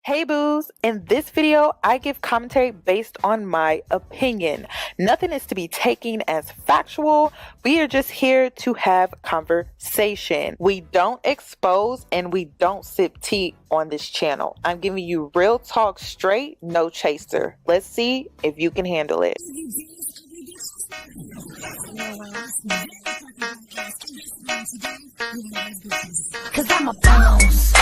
Hey boos, in this video, I give commentary based on my opinion. Nothing is to be taken as factual. We are just here to have conversation. We don't expose and we don't sip tea on this channel. I'm giving you real talk straight, no chaser. Let's see if you can handle it. Cause I'm a boss.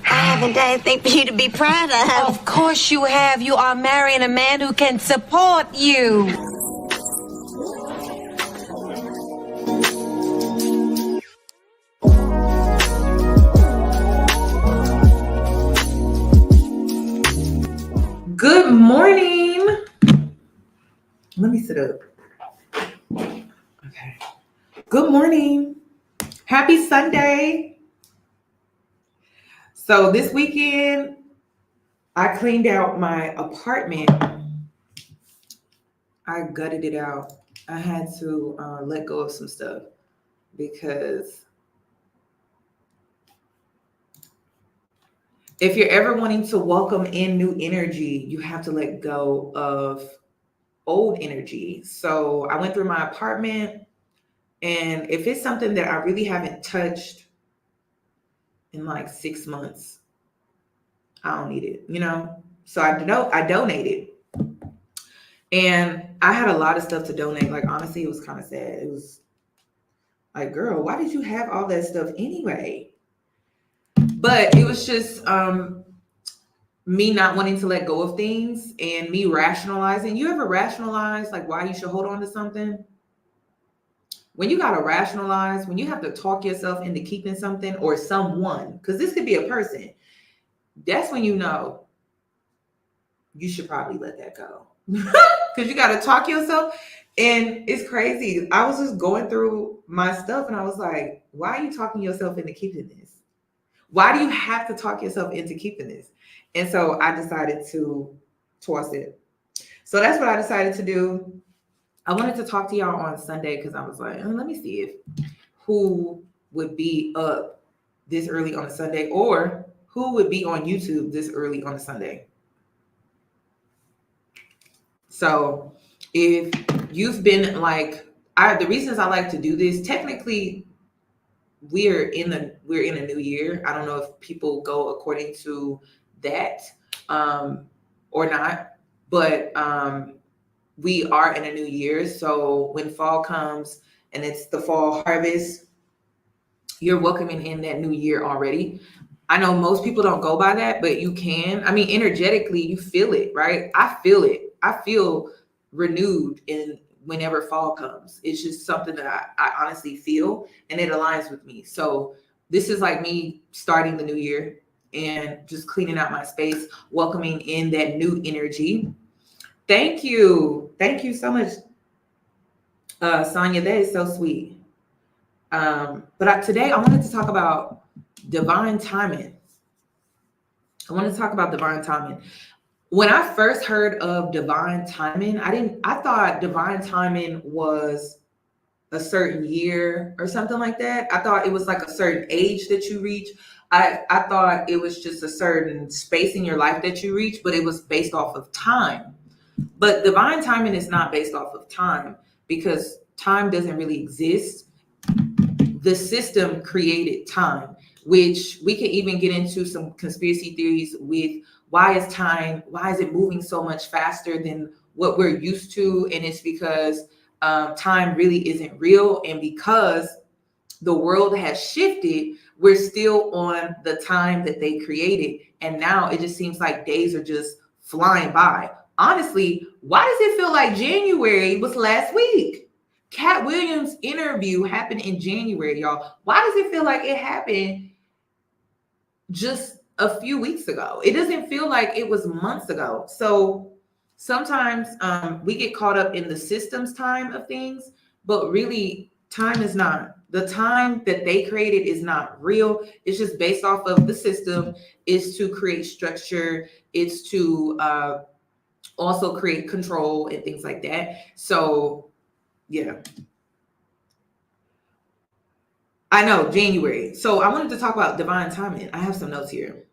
I haven't done anything for you to be proud of. Of course you have. You are marrying a man who can support you. Good morning. Let me sit up. Okay. Good morning. Happy Sunday. So this weekend, I cleaned out my apartment. I gutted it out. I had to let go of some stuff because if you're ever wanting to welcome in new energy, you have to let go of old energy. So I went through my apartment, and if it's something that I really haven't touched in like 6 months, I don't need it, So I donated. And I had a lot of stuff to donate. Like, honestly, it was kind of sad. It was like, girl, why did you have all that stuff anyway? But it was just me not wanting to let go of things and me rationalizing. You ever rationalize like why you should hold on to something? When you got to rationalize, when you have to talk yourself into keeping something or someone, because this could be a person, that's when you know you should probably let that go. Because you got to talk yourself. And it's crazy. I was just going through my stuff and I was like, why are you talking yourself into keeping this? Why do you have to talk yourself into keeping this? And so I decided to toss it. So that's what I decided to do. I wanted to talk to y'all on Sunday because I was like, let me see if who would be up this early on a Sunday or who would be on YouTube this early on a Sunday. So if you've been like, the reasons I like to do this, technically we're in a new year. I don't know if people go according to that or not, but we are in a new year. So when fall comes and it's the fall harvest, you're welcoming in that new year already. I know most people don't go by that, but you can. I mean, energetically, you feel it, right? I feel it. I feel renewed in whenever fall comes. It's just something that I honestly feel, and it aligns with me. So this is like me starting the new year and just cleaning out my space, welcoming in that new energy. Thank you. Thank you so much, Sonia. That is so sweet. But today I wanted to talk about divine timing. When I first heard of divine timing, I thought divine timing was a certain year or something like that. I thought it was like a certain age that you reach. I thought it was just a certain space in your life that you reach, but it was based off of time. But divine timing is not based off of time because time doesn't really exist. The system created time, which we can even get into some conspiracy theories with why is it moving so much faster than what we're used to? And it's because time really isn't real. And because the world has shifted, we're still on the time that they created. And now it just seems like days are just flying by. Honestly, why does it feel like January was last week? Cat Williams' interview happened in January, y'all. Why does it feel like it happened just a few weeks ago? It doesn't feel like it was months ago. So sometimes we get caught up in the system's time of things, but really time is not. The time that they created is not real. It's just based off of the system. It's to create structure. It's to also create control and things like that. So yeah. I know, January. So I wanted to talk about divine timing. I have some notes here.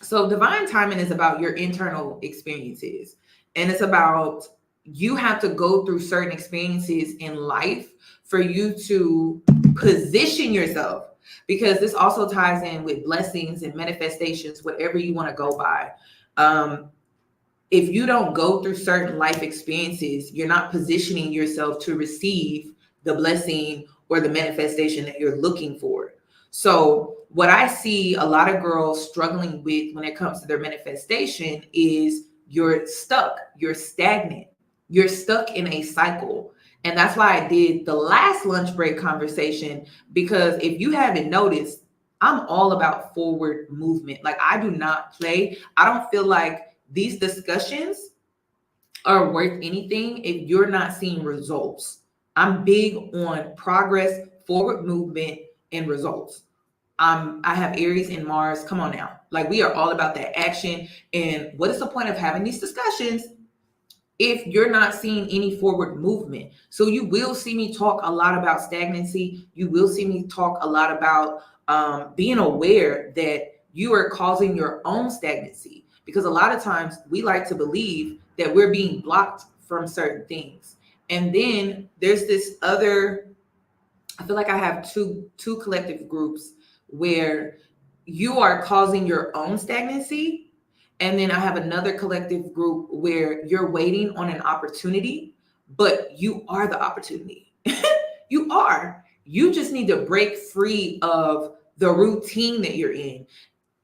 So divine timing is about your internal experiences. And it's about you have to go through certain experiences in life for you to position yourself. Because this also ties in with blessings and manifestations, whatever you want to go by. If you don't go through certain life experiences, you're not positioning yourself to receive the blessing or the manifestation that you're looking for. So what I see a lot of girls struggling with when it comes to their manifestation is you're stuck, you're stagnant, you're stuck in a cycle. And that's why I did the last lunch break conversation, because if you haven't noticed, I'm all about forward movement. Like, I do not play. I don't feel like these discussions are worth anything if you're not seeing results. I'm big on progress, forward movement, and results. I have Aries and Mars. Come on now. Like, we are all about that action. And what is the point of having these discussions if you're not seeing any forward movement? So you will see me talk a lot about stagnancy. You will see me talk a lot about being aware that you are causing your own stagnancy, because a lot of times we like to believe that we're being blocked from certain things. And then there's this other, I feel like I have two collective groups where you are causing your own stagnancy. And then I have another collective group where you're waiting on an opportunity, but you are the opportunity. You are. You just need to break free of the routine that you're in.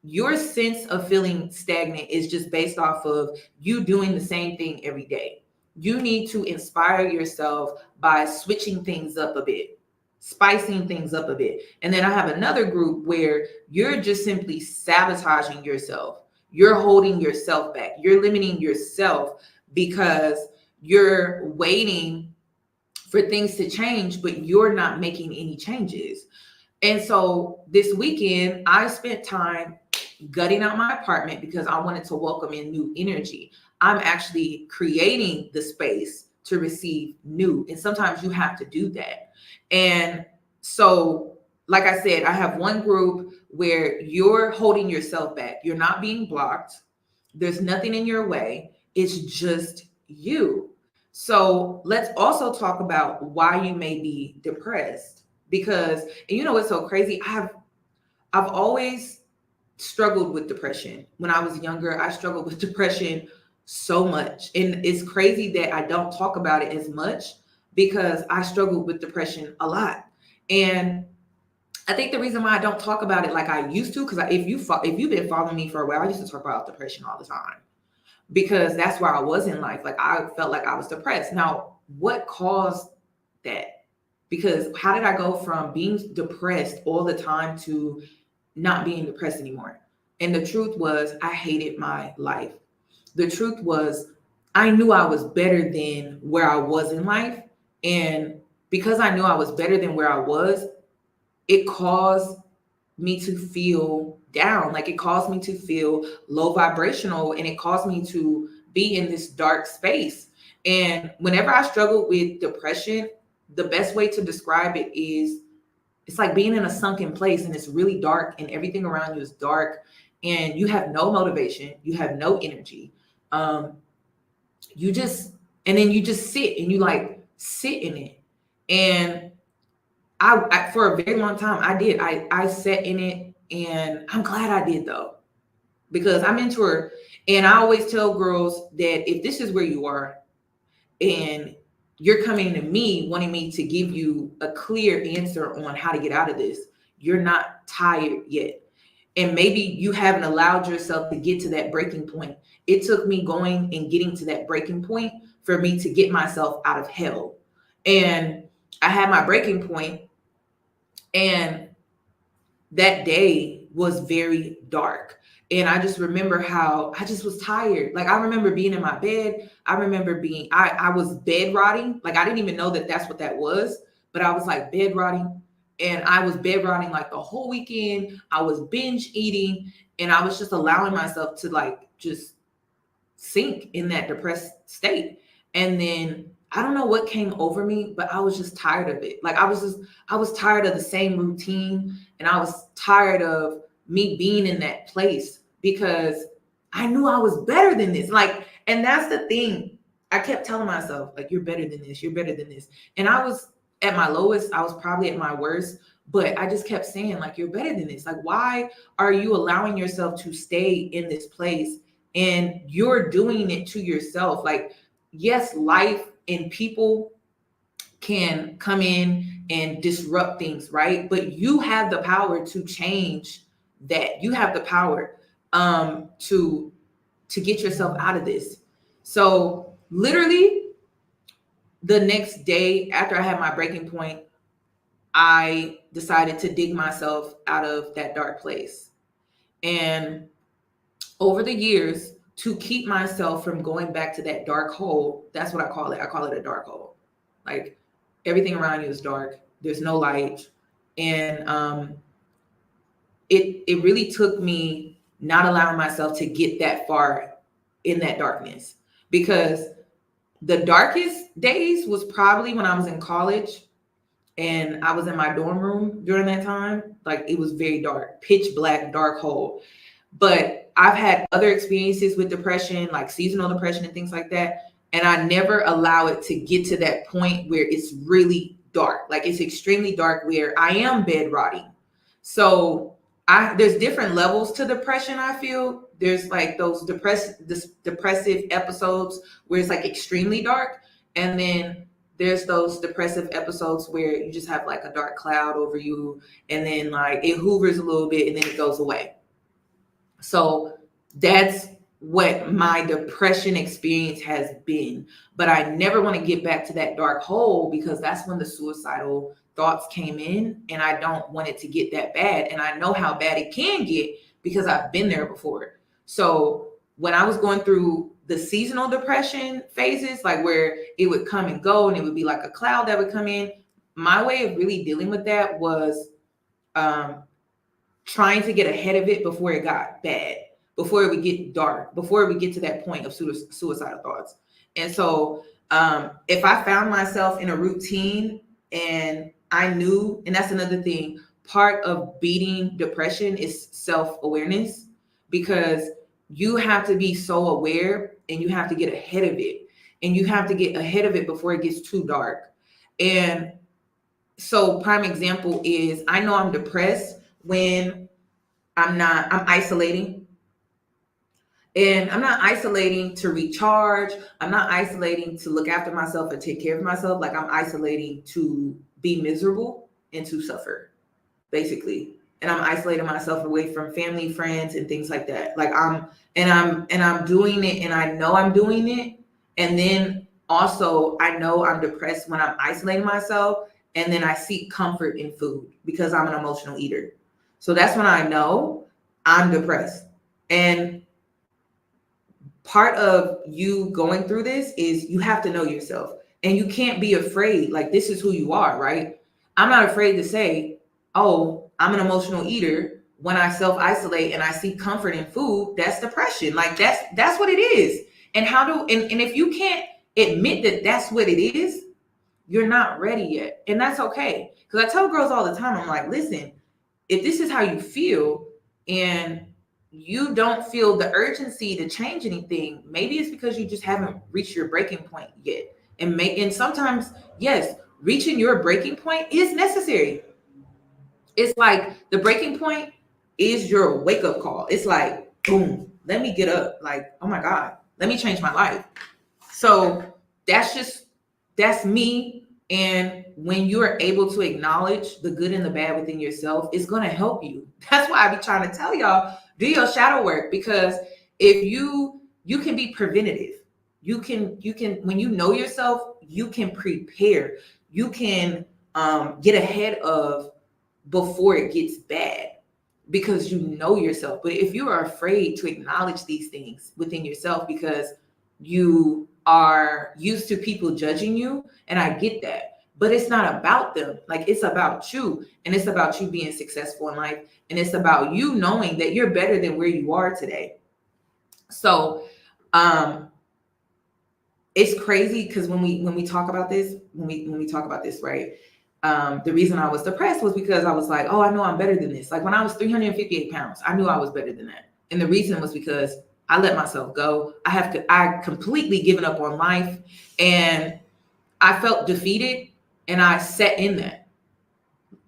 Your sense of feeling stagnant is just based off of you doing the same thing every day. You need to inspire yourself by switching things up a bit, spicing things up a bit. And then I have another group where you're just simply sabotaging yourself. You're holding yourself back. You're limiting yourself because you're waiting for things to change, but you're not making any changes. And so this weekend, I spent time gutting out my apartment because I wanted to welcome in new energy. I'm actually creating the space to receive new. And sometimes you have to do that. And so, like I said, I have one group where you're holding yourself back. You're not being blocked. There's nothing in your way. It's just you. So let's also talk about why you may be depressed. Because, and you know what's so crazy? I've always struggled with depression. When I was younger, I struggled with depression so much. And it's crazy that I don't talk about it as much because I struggled with depression a lot. And I think the reason why I don't talk about it like I used to, because if you've been following me for a while, I used to talk about depression all the time because that's where I was in life. Like, I felt like I was depressed. Now, what caused that? Because how did I go from being depressed all the time to not being depressed anymore? And the truth was, I hated my life. The truth was, I knew I was better than where I was in life. And because I knew I was better than where I was, it caused me to feel down. Like, it caused me to feel low vibrational, and it caused me to be in this dark space. And whenever I struggled with depression, the best way to describe it is it's like being in a sunken place and it's really dark and everything around you is dark and you have no motivation, you have no energy. You just sit and you like sit in it. And I for a very long time I sat in it, and I'm glad I did though, because I mentor and I always tell girls that if this is where you are and you're coming to me wanting me to give you a clear answer on how to get out of this, you're not tired yet. And maybe you haven't allowed yourself to get to that breaking point. It took me going and getting to that breaking point for me to get myself out of hell. And I had my breaking point, and that day was very dark. And I just remember how I just was tired. Like, I remember being in my bed. I remember I was bed rotting. Like, I didn't even know that that's what that was, but I was like bed rotting. And I was bed rotting like the whole weekend. I was binge eating, and I was just allowing myself to like just sink in that depressed state. And then I don't know what came over me, but I was just tired of it. Like, I was tired of the same routine, and I was tired of me being in that place because I knew I was better than this. Like, and that's the thing. I kept telling myself, like, you're better than this, you're better than this. And I was at my lowest, I was probably at my worst, but I just kept saying, like, you're better than this. Like, why are you allowing yourself to stay in this place and you're doing it to yourself? Like, yes, life and people can come in and disrupt things, right? But you have the power to change that. You have the power to get yourself out of this. So literally the next day after I had my breaking point, I decided to dig myself out of that dark place. And over the years, to keep myself from going back to that dark hole, that's what I call it. I call it a dark hole. Like, everything around you is dark. There's no light. And it really took me not allowing myself to get that far in that darkness, because the darkest days was probably when I was in college and I was in my dorm room during that time. Like, it was very dark, pitch black, dark hole. But I've had other experiences with depression, like seasonal depression and things like that. And I never allow it to get to that point where it's really dark. Like, it's extremely dark where I am bed rotting. So there's different levels to depression. I feel there's like those depressive episodes where it's like extremely dark. And then there's those depressive episodes where you just have like a dark cloud over you, and then like it hovers a little bit and then it goes away. So that's what my depression experience has been. But I never want to get back to that dark hole, because that's when the suicidal thoughts came in, and I don't want it to get that bad. And I know how bad it can get because I've been there before. So when I was going through the seasonal depression phases, like where it would come and go and it would be like a cloud that would come in, my way of really dealing with that was trying to get ahead of it before it got bad, before it would get dark, before it would get to that point of suicidal thoughts. And so if I found myself in a routine and I knew, and that's another thing, part of beating depression is self-awareness, because you have to be so aware and you have to get ahead of it. And you have to get ahead of it before it gets too dark. And so prime example is, I know I'm depressed when I'm isolating. And I'm not isolating to recharge. I'm not isolating to look after myself and take care of myself. Like, I'm isolating to be miserable and to suffer, basically. And I'm isolating myself away from family, friends, and things like that. Like, I'm doing it, and I know I'm doing it. And then also I know I'm depressed when I'm isolating myself, and then I seek comfort in food because I'm an emotional eater. So that's when I know I'm depressed. And part of you going through this is you have to know yourself, and you can't be afraid. Like, this is who you are, right? I'm not afraid to say, oh, I'm an emotional eater. When I self-isolate and I seek comfort in food, that's depression. Like, that's what it is. And and if you can't admit that that's what it is, you're not ready yet. And that's okay. Because I tell girls all the time, I'm like, listen, if this is how you feel and you don't feel the urgency to change anything, maybe it's because you just haven't reached your breaking point yet. And sometimes, yes, reaching your breaking point is necessary. It's like the breaking point is your wake-up call. It's like, boom, let me get up. Like, oh my God, let me change my life. So that's me. And when you're able to acknowledge the good and the bad within yourself, it's going to help you. That's why I be trying to tell y'all, do your shadow work, because if you can be preventative. You can, when you know yourself, you can prepare. You can get ahead of before it gets bad, because you know yourself. But if you are afraid to acknowledge these things within yourself because you are used to people judging you, and I get that, but it's not about them. Like, it's about you, and it's about you being successful in life, and it's about you knowing that you're better than where you are today. So it's crazy, because when we talk about this, right? The reason I was depressed was because I was like, oh, I know I'm better than this. Like, when I was 358 pounds, I knew I was better than that. And the reason was because I let myself go. I completely given up on life, and I felt defeated, and I sat in that.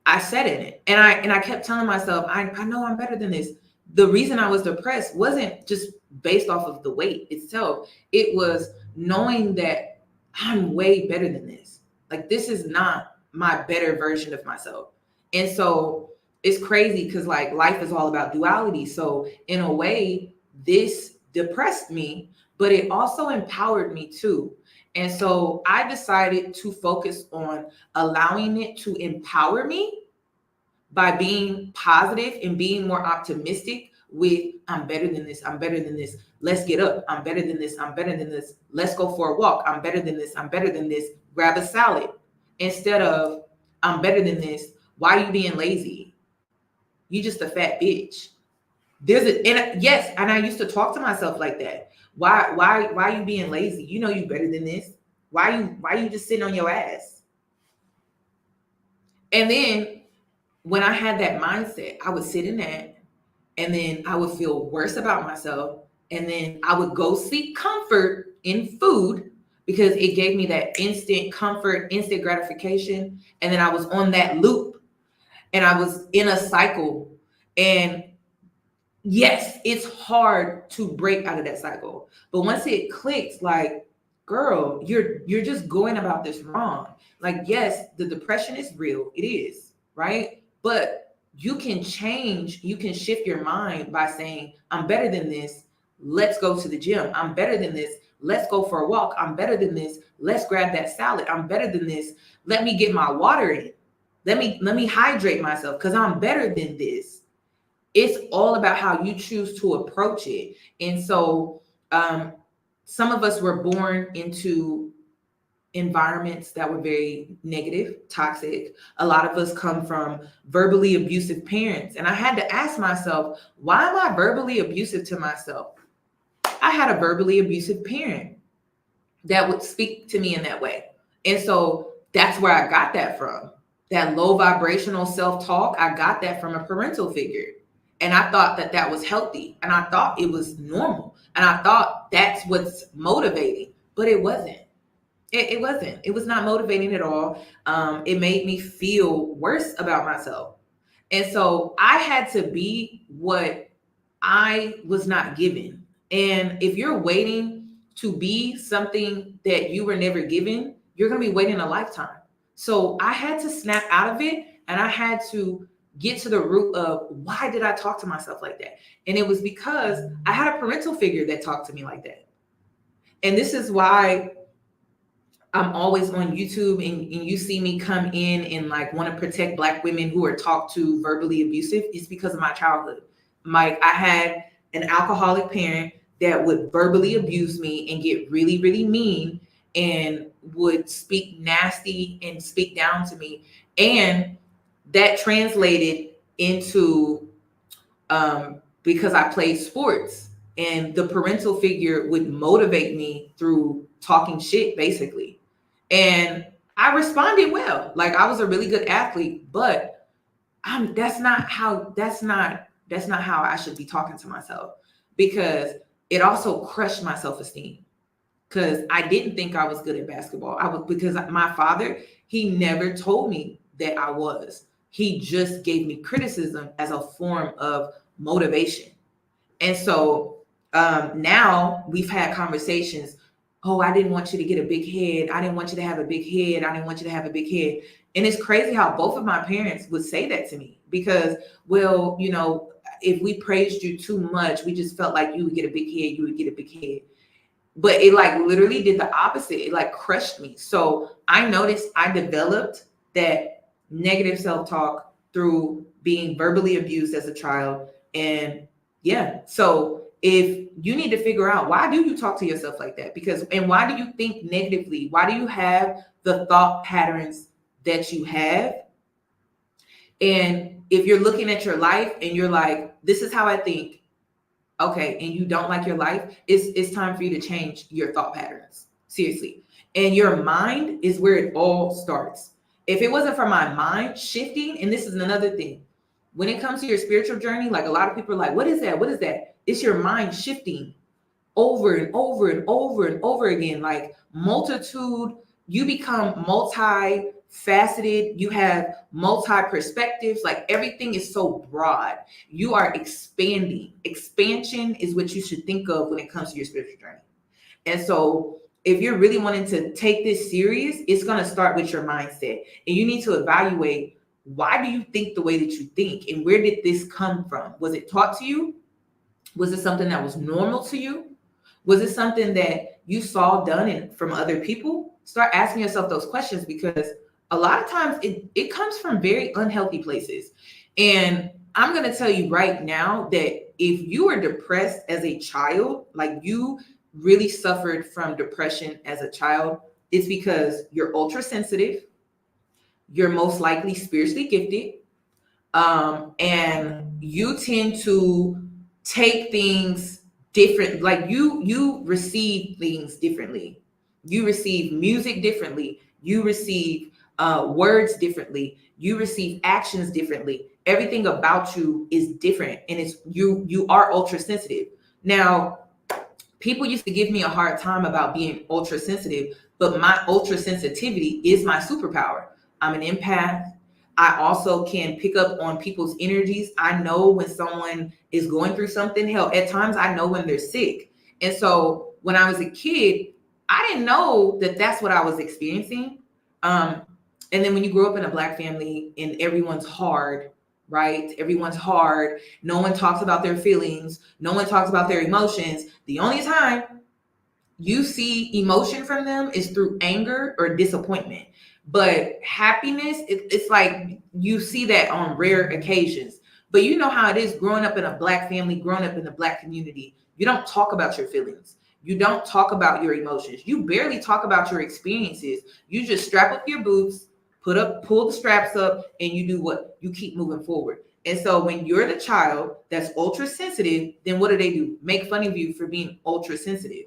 I sat in it, and I kept telling myself, I know I'm better than this. The reason I was depressed wasn't just based off of the weight itself. It was knowing that I'm way better than this. Like, this is not my better version of myself. And so it's crazy because like life is all about duality. So in a way, this depressed me, but it also empowered me too. And so I decided to focus on allowing it to empower me by being positive and being more optimistic with, I'm better than this. I'm better than this. Let's get up. I'm better than this. I'm better than this. Let's go for a walk. I'm better than this. I'm better than this. Grab a salad. Instead of, I'm better than this. Why are you being lazy? You just a fat bitch. And I used to talk to myself like that. Why are you being lazy? You know you better than this. Why you just sitting on your ass? And then when I had that mindset, I would sit in that, and then I would feel worse about myself. And then I would go seek comfort in food because it gave me that instant comfort, instant gratification. And then I was on that loop, and I was in a cycle. And yes, it's hard to break out of that cycle. But once it clicks, like, girl, you're just going about this wrong. Like, yes, the depression is real. It is, right? But you can change, you can shift your mind by saying, I'm better than this. Let's go to the gym. I'm better than this. Let's go for a walk. I'm better than this. Let's grab that salad. I'm better than this. Let me get my water in. Let me hydrate myself because I'm better than this. It's all about how you choose to approach it. And so some of us were born into environments that were very negative, toxic. A lot of us come from verbally abusive parents. And I had to ask myself, why am I verbally abusive to myself? I had a verbally abusive parent that would speak to me in that way. And so that's where I got that from. That low vibrational self-talk, I got that from a parental figure. And I thought that that was healthy. And I thought it was normal. And I thought that's what's motivating. But it wasn't. It wasn't. It was not motivating at all. It made me feel worse about myself. And so I had to be what I was not given. And if you're waiting to be something that you were never given, you're going to be waiting a lifetime. So I had to snap out of it, and I had to get to the root of, why did I talk to myself like that? And it was because I had a parental figure that talked to me like that. And this is why I'm always on YouTube, and you see me come in and like want to protect Black women who are talked to verbally abusive. It's because of my childhood. I had an alcoholic parent that would verbally abuse me and get really, really mean and would speak nasty and speak down to me. And that translated into, because I played sports, and the parental figure would motivate me through talking shit, basically. And I responded well. Like, I was a really good athlete, but that's not how I should be talking to myself, because it also crushed my self-esteem. Because I didn't think I was good at basketball. Because my father, he never told me that I was. He just gave me criticism as a form of motivation. And so now we've had conversations. Oh, I didn't want you to get a big head. I didn't want you to have a big head. I didn't want you to have a big head. And it's crazy how both of my parents would say that to me, because, well, you know, if we praised you too much, we just felt like you would get a big head, you would get a big head. But it like literally did the opposite. It like crushed me. So I noticed I developed that negative self-talk through being verbally abused as a child. And yeah, so if you need to figure out, why do you talk to yourself like that? And why do you think negatively? Why do you have the thought patterns that you have? And if you're looking at your life and you're like, this is how I think, okay, and you don't like your life, it's time for you to change your thought patterns. Seriously. And your mind is where it all starts. If it wasn't for my mind shifting, and this is another thing, when it comes to your spiritual journey, like a lot of people are like, what is that? What is that? It's your mind shifting over and over and over and over again. Like multitude, you become multi-faceted, you have multi-perspectives, like everything is so broad. You are expanding. Expansion is what you should think of when it comes to your spiritual journey. And so if you're really wanting to take this serious, it's going to start with your mindset. And you need to evaluate, why do you think the way that you think? And where did this come from? Was it taught to you? Was it something that was normal to you? Was it something that you saw done from other people? Start asking yourself those questions, because a lot of times it comes from very unhealthy places. And I'm going to tell you right now that if you were depressed as a child, like you really suffered from depression as a child, it's because you're ultra sensitive, you're most likely spiritually gifted, and you tend to take things different. Like you receive things differently. You receive music differently. You receive words differently. You receive actions differently. Everything about you is different, and it's you are ultra sensitive. Now, people used to give me a hard time about being ultra sensitive, but my ultra sensitivity is my superpower. I'm an empath. I also can pick up on people's energies. I know when someone is going through something. Hell, at times I know when they're sick. And so when I was a kid, I didn't know that that's what I was experiencing. And then when you grow up in a Black family and everyone's hard, right? Everyone's hard. No one talks about their feelings. No one talks about their emotions. The only time you see emotion from them is through anger or disappointment. But happiness, it's like you see that on rare occasions. But you know how it is growing up in a Black family, growing up in the Black community. You don't talk about your feelings. You don't talk about your emotions. You barely talk about your experiences. You just strap up your boots, pull the straps up, and you do what? You keep moving forward. And so when you're the child that's ultra sensitive, then what do? Make fun of you for being ultra sensitive.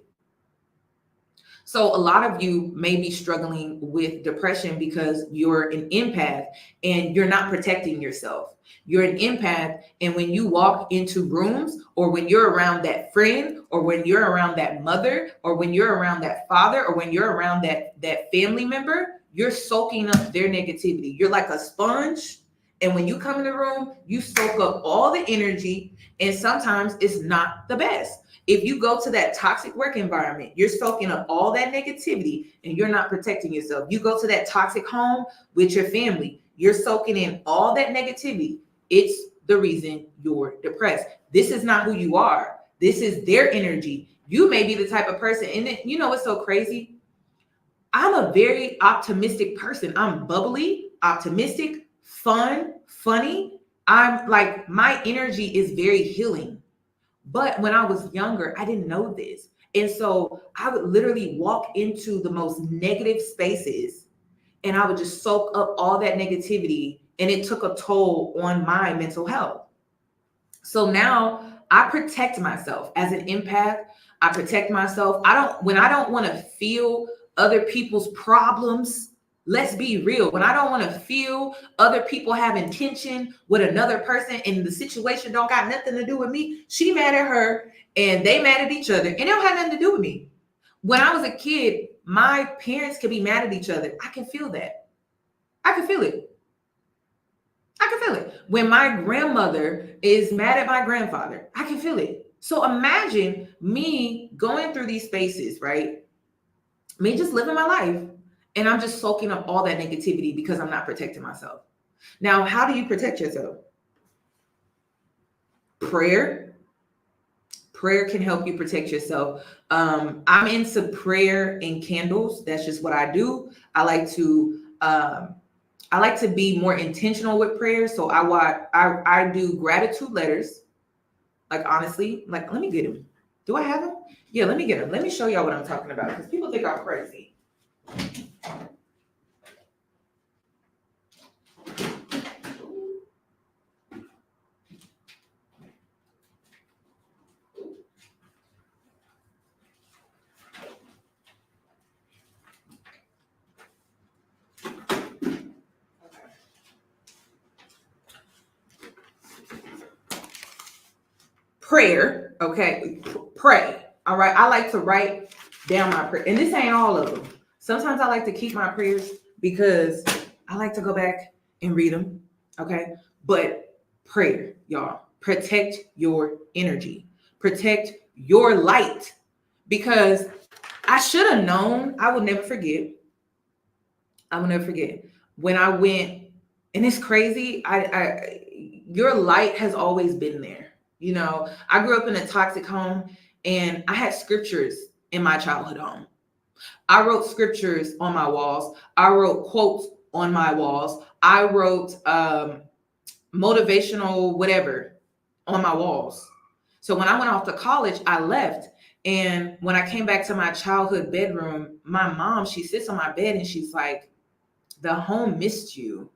So a lot of you may be struggling with depression because you're an empath and you're not protecting yourself. You're an empath, and when you walk into rooms, or when you're around that friend, or when you're around that mother, or when you're around that father, or when you're around that family member, you're soaking up their negativity. You're like a sponge. And when you come in the room, you soak up all the energy, and sometimes it's not the best. If you go to that toxic work environment, you're soaking up all that negativity and you're not protecting yourself. You go to that toxic home with your family, you're soaking in all that negativity. It's the reason you're depressed. This is not who you are. This is their energy. You may be the type of person, and you know what's so crazy? I'm a very optimistic person. I'm bubbly, optimistic, fun, funny. I'm like, my energy is very healing. But when I was younger, I didn't know this. And so I would literally walk into the most negative spaces and I would just soak up all that negativity. And it took a toll on my mental health. So now I protect myself as an empath. I protect myself. When I don't want to feel other people's problems, let's be real. When I don't want to feel other people having tension with another person and the situation don't got nothing to do with me, she mad at her and they mad at each other and it don't have nothing to do with me. When I was a kid, my parents could be mad at each other. I can feel that. I can feel it. I can feel it. When my grandmother is mad at my grandfather, I can feel it. So imagine me going through these spaces, right? Me just living my life. And I'm just soaking up all that negativity because I'm not protecting myself. Now, how do you protect yourself? Prayer. Prayer can help you protect yourself. I'm into prayer and candles. That's just what I do. I like to be more intentional with prayer. So I do gratitude letters. Like, honestly, like, let me get them. Do I have them? Yeah, let me get them. Let me show y'all what I'm talking about, because people think I'm crazy. prayer. Okay, pray. All right. I like to write down my prayer, and this ain't all of them. Sometimes I like to keep my prayers because I like to go back and read them. Okay, but prayer, y'all, protect your energy, protect your light, because I should have known. I will never forget. I will never forget when I went, and it's crazy. Your light has always been there. You know, I grew up in a toxic home, and I had scriptures in my childhood home. I wrote scriptures on my walls. I wrote quotes on my walls. I wrote motivational whatever on my walls. So when I went off to college, I left. And when I came back to my childhood bedroom, my mom, she sits on my bed and she's like, the home missed you.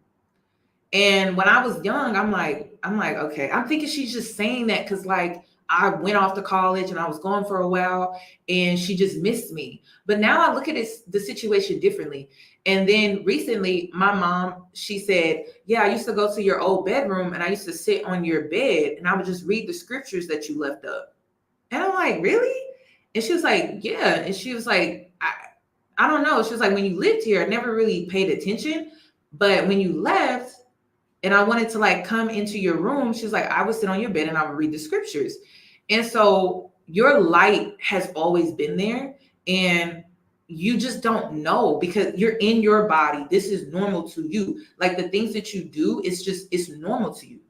And when I was young, I'm like, okay, I'm thinking she's just saying that because like I went off to college and I was gone for a while and she just missed me. But now I look at the situation differently. And then recently, my mom, she said, yeah, I used to go to your old bedroom and I used to sit on your bed and I would just read the scriptures that you left up. And I'm like, really? And she was like, yeah. And she was like, I don't know. She was like, when you lived here, I never really paid attention. But when you left, and I wanted to like come into your room, she's like, I would sit on your bed and I would read the scriptures. And so your light has always been there, and you just don't know because you're in your body. This is normal to you. Like the things that you do, it's normal to you.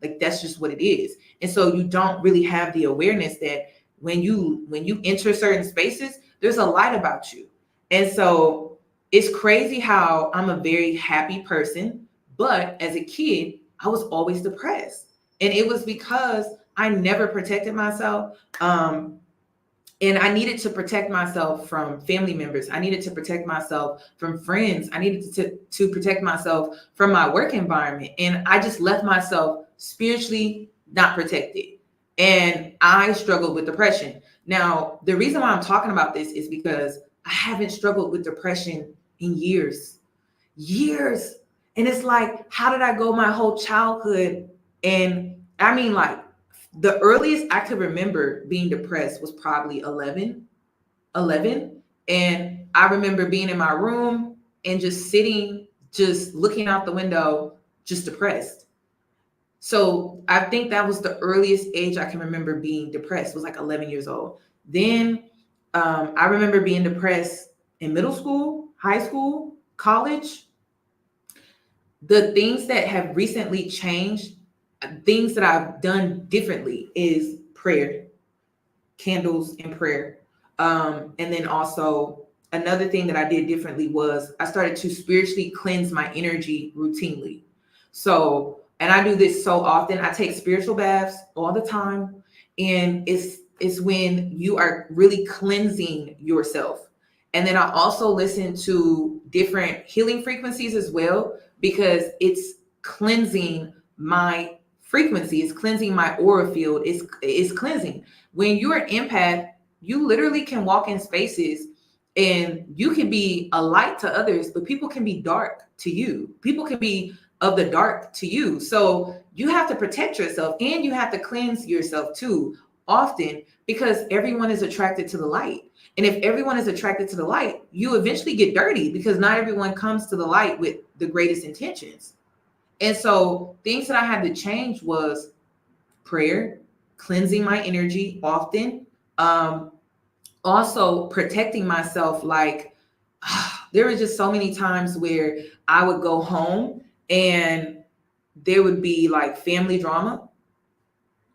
Like that's just what it is. And so you don't really have the awareness that when you enter certain spaces, there's a light about you. And so it's crazy how I'm a very happy person. But as a kid, I was always depressed. And it was because I never protected myself. And I needed to protect myself from family members. I needed to protect myself from friends. I needed to protect myself from my work environment. And I just left myself spiritually not protected. And I struggled with depression. Now, the reason why I'm talking about this is because I haven't struggled with depression in years. And it's like, how did I go my whole childhood? And I mean, like, the earliest I could remember being depressed was probably 11. And I remember being in my room and just sitting, just looking out the window, just depressed. So I think that was the earliest age I can remember being depressed, was like 11 years old. Then I remember being depressed in middle school, high school, college. The things that have recently changed, things that I've done differently is prayer, candles and prayer. And then also another thing that I did differently was I started to spiritually cleanse my energy routinely. So, and I do this so often. I take spiritual baths all the time. And it's when you are really cleansing yourself. And then I also listen to different healing frequencies as well, because it's cleansing my frequency, it's cleansing my aura field, it's cleansing. When you're an empath, you literally can walk in spaces and you can be a light to others, but people can be dark to you. People can be of the dark to you. So you have to protect yourself and you have to cleanse yourself too often, because everyone is attracted to the light. And if everyone is attracted to the light, you eventually get dirty because not everyone comes to the light with the greatest intentions. And so things that I had to change was prayer, cleansing my energy often, also protecting myself. Like there were just so many times where I would go home and there would be like family drama.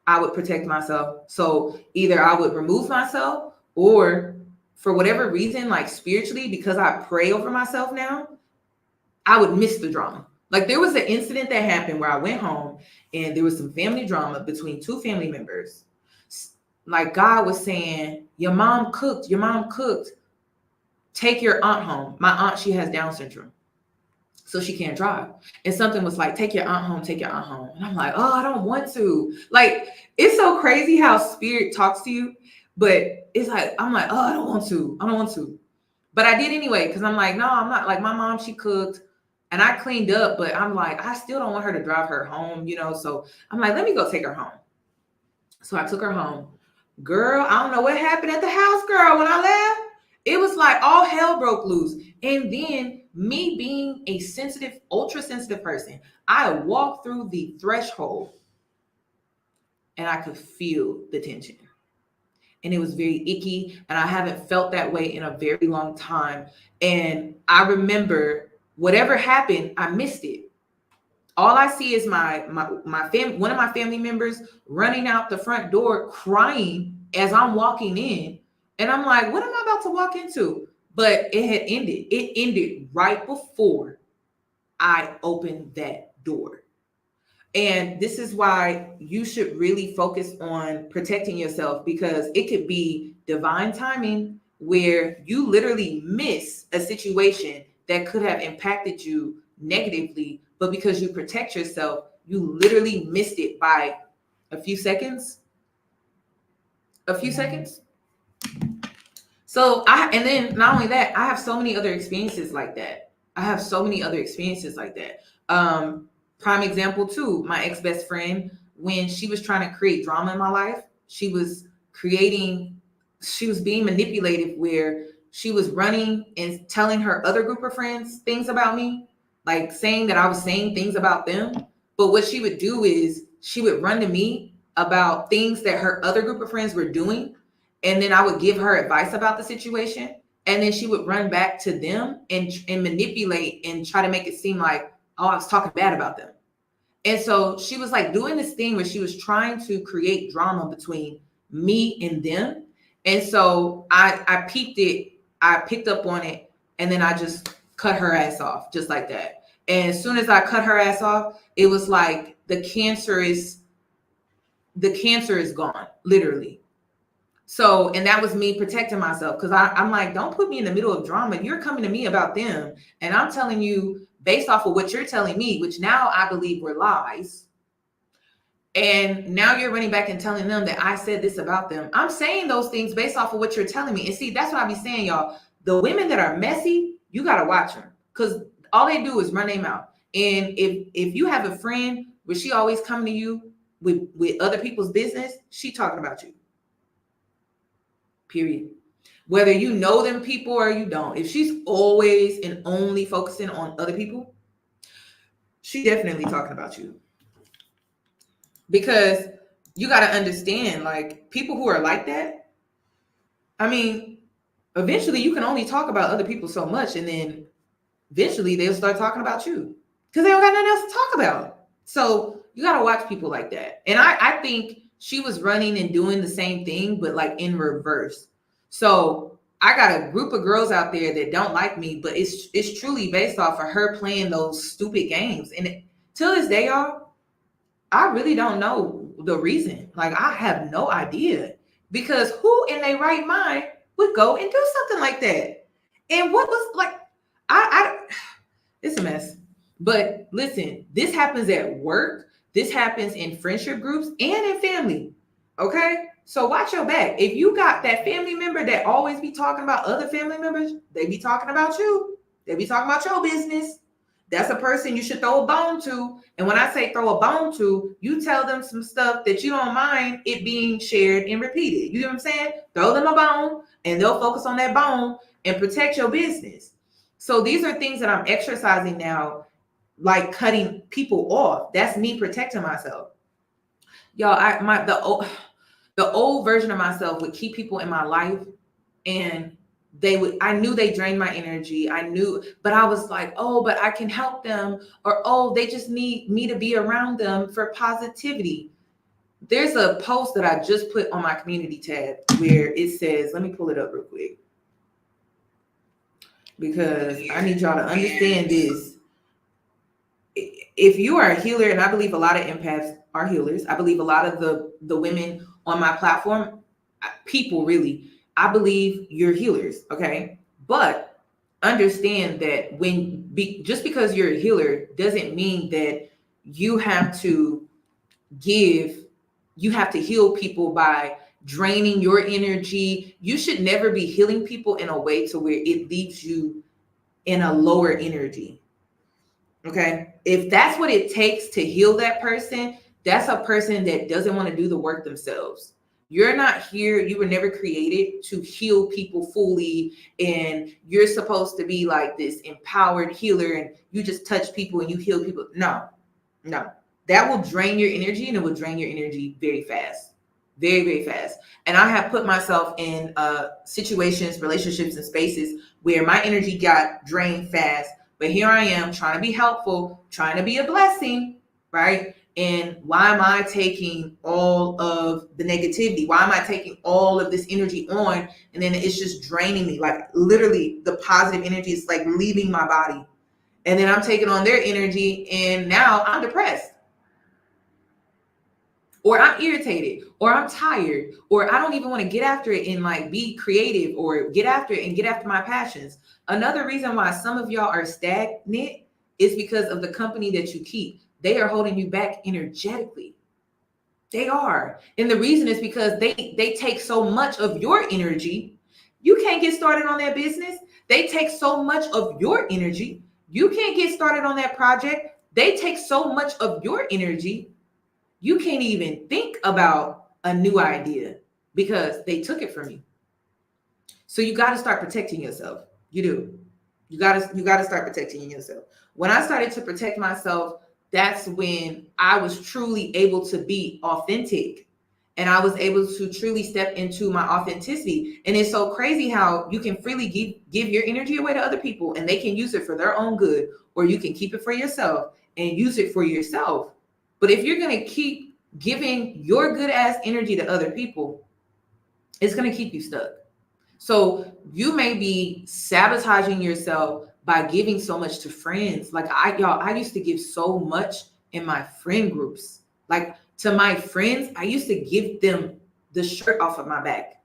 I would protect myself. So either I would remove myself, or for whatever reason, like spiritually, because I pray over myself now, I would miss the drama. Like there was an incident that happened where I went home and there was some family drama between two family members. Like God was saying, your mom cooked, take your aunt home. My aunt, she has Down syndrome, so she can't drive. And something was like, take your aunt home. And I'm like, oh, I don't want to. Like, it's so crazy how spirit talks to you. But it's like, I'm like, oh, I don't want to. But I did anyway, because I'm like, no, I'm not. Like my mom, she cooked and I cleaned up, but I'm like, I still don't want her to drive her home, you know? So I'm like, let me go take her home. So I took her home. Girl, I don't know what happened at the house, girl. When I left, it was like all hell broke loose. And then me being a sensitive, ultra sensitive person, I walked through the threshold and I could feel the tension. And it was very icky. And I haven't felt that way in a very long time. And I remember whatever happened, I missed it. All I see is one of my family members running out the front door crying as I'm walking in. And I'm like, what am I about to walk into? But it had ended. It ended right before I opened that door. And this is why you should really focus on protecting yourself, because it could be divine timing where you literally miss a situation that could have impacted you negatively, but because you protect yourself, you literally missed it by a few seconds. So and then not only that, I have so many other experiences like that. Prime example too, my ex-best friend, when she was trying to create drama in my life, she was being manipulative, where she was running and telling her other group of friends things about me, like saying that I was saying things about them. But what she would do is she would run to me about things that her other group of friends were doing. And then I would give her advice about the situation. And then she would run back to them and manipulate and try to make it seem like, oh, I was talking bad about them. And so she was like doing this thing where she was trying to create drama between me and them. And so I peeped it. I picked up on it. And then I just cut her ass off just like that. And as soon as I cut her ass off, it was like the cancer is gone, literally. So, and that was me protecting myself, because I'm like, don't put me in the middle of drama. You're coming to me about them, and I'm telling you based off of what you're telling me, which now I believe were lies. And now you're running back and telling them that I said this about them. I'm saying those things based off of what you're telling me. And see, that's what I be saying, y'all. The women that are messy, you got to watch them, because all they do is run their mouth. And if you have a friend where she always coming to you with other people's business, she talking about you. Period. Whether you know them people or you don't. If she's always and only focusing on other people, she definitely talking about you. Because you got to understand, like, people who are like that, I mean, eventually you can only talk about other people so much, and then eventually they'll start talking about you because they don't got nothing else to talk about. So you got to watch people like that. And I think she was running and doing the same thing, but like in reverse. So I got a group of girls out there that don't like me, but it's truly based off of her playing those stupid games. And till this day, y'all, I really don't know the reason. Like, I have no idea, because who in their right mind would go and do something like that? And what was like, it's a mess. But listen, this happens at work. This happens in friendship groups and in family. Okay? So watch your back. If you got that family member that always be talking about other family members, they be talking about you. They be talking about your business. That's a person you should throw a bone to. And when I say throw a bone to, you tell them some stuff that you don't mind it being shared and repeated. You know what I'm saying? Throw them a bone and they'll focus on that bone and protect your business. So these are things that I'm exercising now, like cutting people off. That's me protecting myself. Y'all, the old version of myself would keep people in my life, and I knew they drained my energy. But I was like, oh, but I can help them. Or, oh, they just need me to be around them for positivity. There's a post that I just put on my community tab where it says, let me pull it up real quick, because I need y'all to understand this. If you are a healer, and I believe a lot of empaths are healers. I believe a lot of the women on my platform, people really, I believe you're healers, okay? But understand that just because you're a healer doesn't mean that you have to heal people by draining your energy. You should never be healing people in a way to where it leaves you in a lower energy. Okay? If that's what it takes to heal that person, That's a person that doesn't want to do the work themselves. You're not here. You were never created to heal people fully. And you're supposed to be like this empowered healer and you just touch people and you heal people. No. That will drain your energy, and it will drain your energy very fast. Very, very fast. And I have put myself in situations, relationships, and spaces where my energy got drained fast. But here I am trying to be helpful, trying to be a blessing, right? And why am I taking all of the negativity? Why am I taking all of this energy on? And then it's just draining me. Like literally the positive energy is like leaving my body. And then I'm taking on their energy and now I'm depressed. Or I'm irritated, or I'm tired, or I don't even want to get after it and like be creative or get after it and get after my passions. Another reason why some of y'all are stagnant is because of the company that you keep. They are holding you back energetically. They are. And the reason is because they take so much of your energy. You can't get started on that business. They take so much of your energy. You can't get started on that project. They take so much of your energy. You can't even think about a new idea because they took it from you. So you got to start protecting yourself. You do. You got to start protecting yourself. When I started to protect myself, that's when I was truly able to be authentic and I was able to truly step into my authenticity. And it's so crazy how you can freely give your energy away to other people and they can use it for their own good, or you can keep it for yourself and use it for yourself. But if you're going to keep giving your good ass energy to other people, it's going to keep you stuck. So you may be sabotaging yourself by giving so much to friends. Like I used to give so much in my friend groups. Like to my friends, I used to give them the shirt off of my back.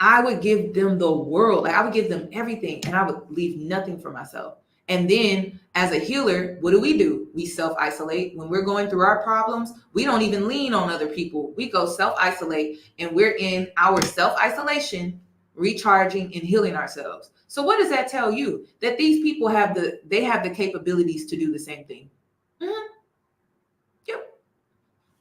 I would give them the world. Like I would give them everything and I would leave nothing for myself. And then as a healer, what do? We self-isolate. When we're going through our problems, we don't even lean on other people. We go self-isolate and we're in our self-isolation, recharging and healing ourselves. So what does that tell you? That these people have the capabilities to do the same thing. Mm-hmm. Yep.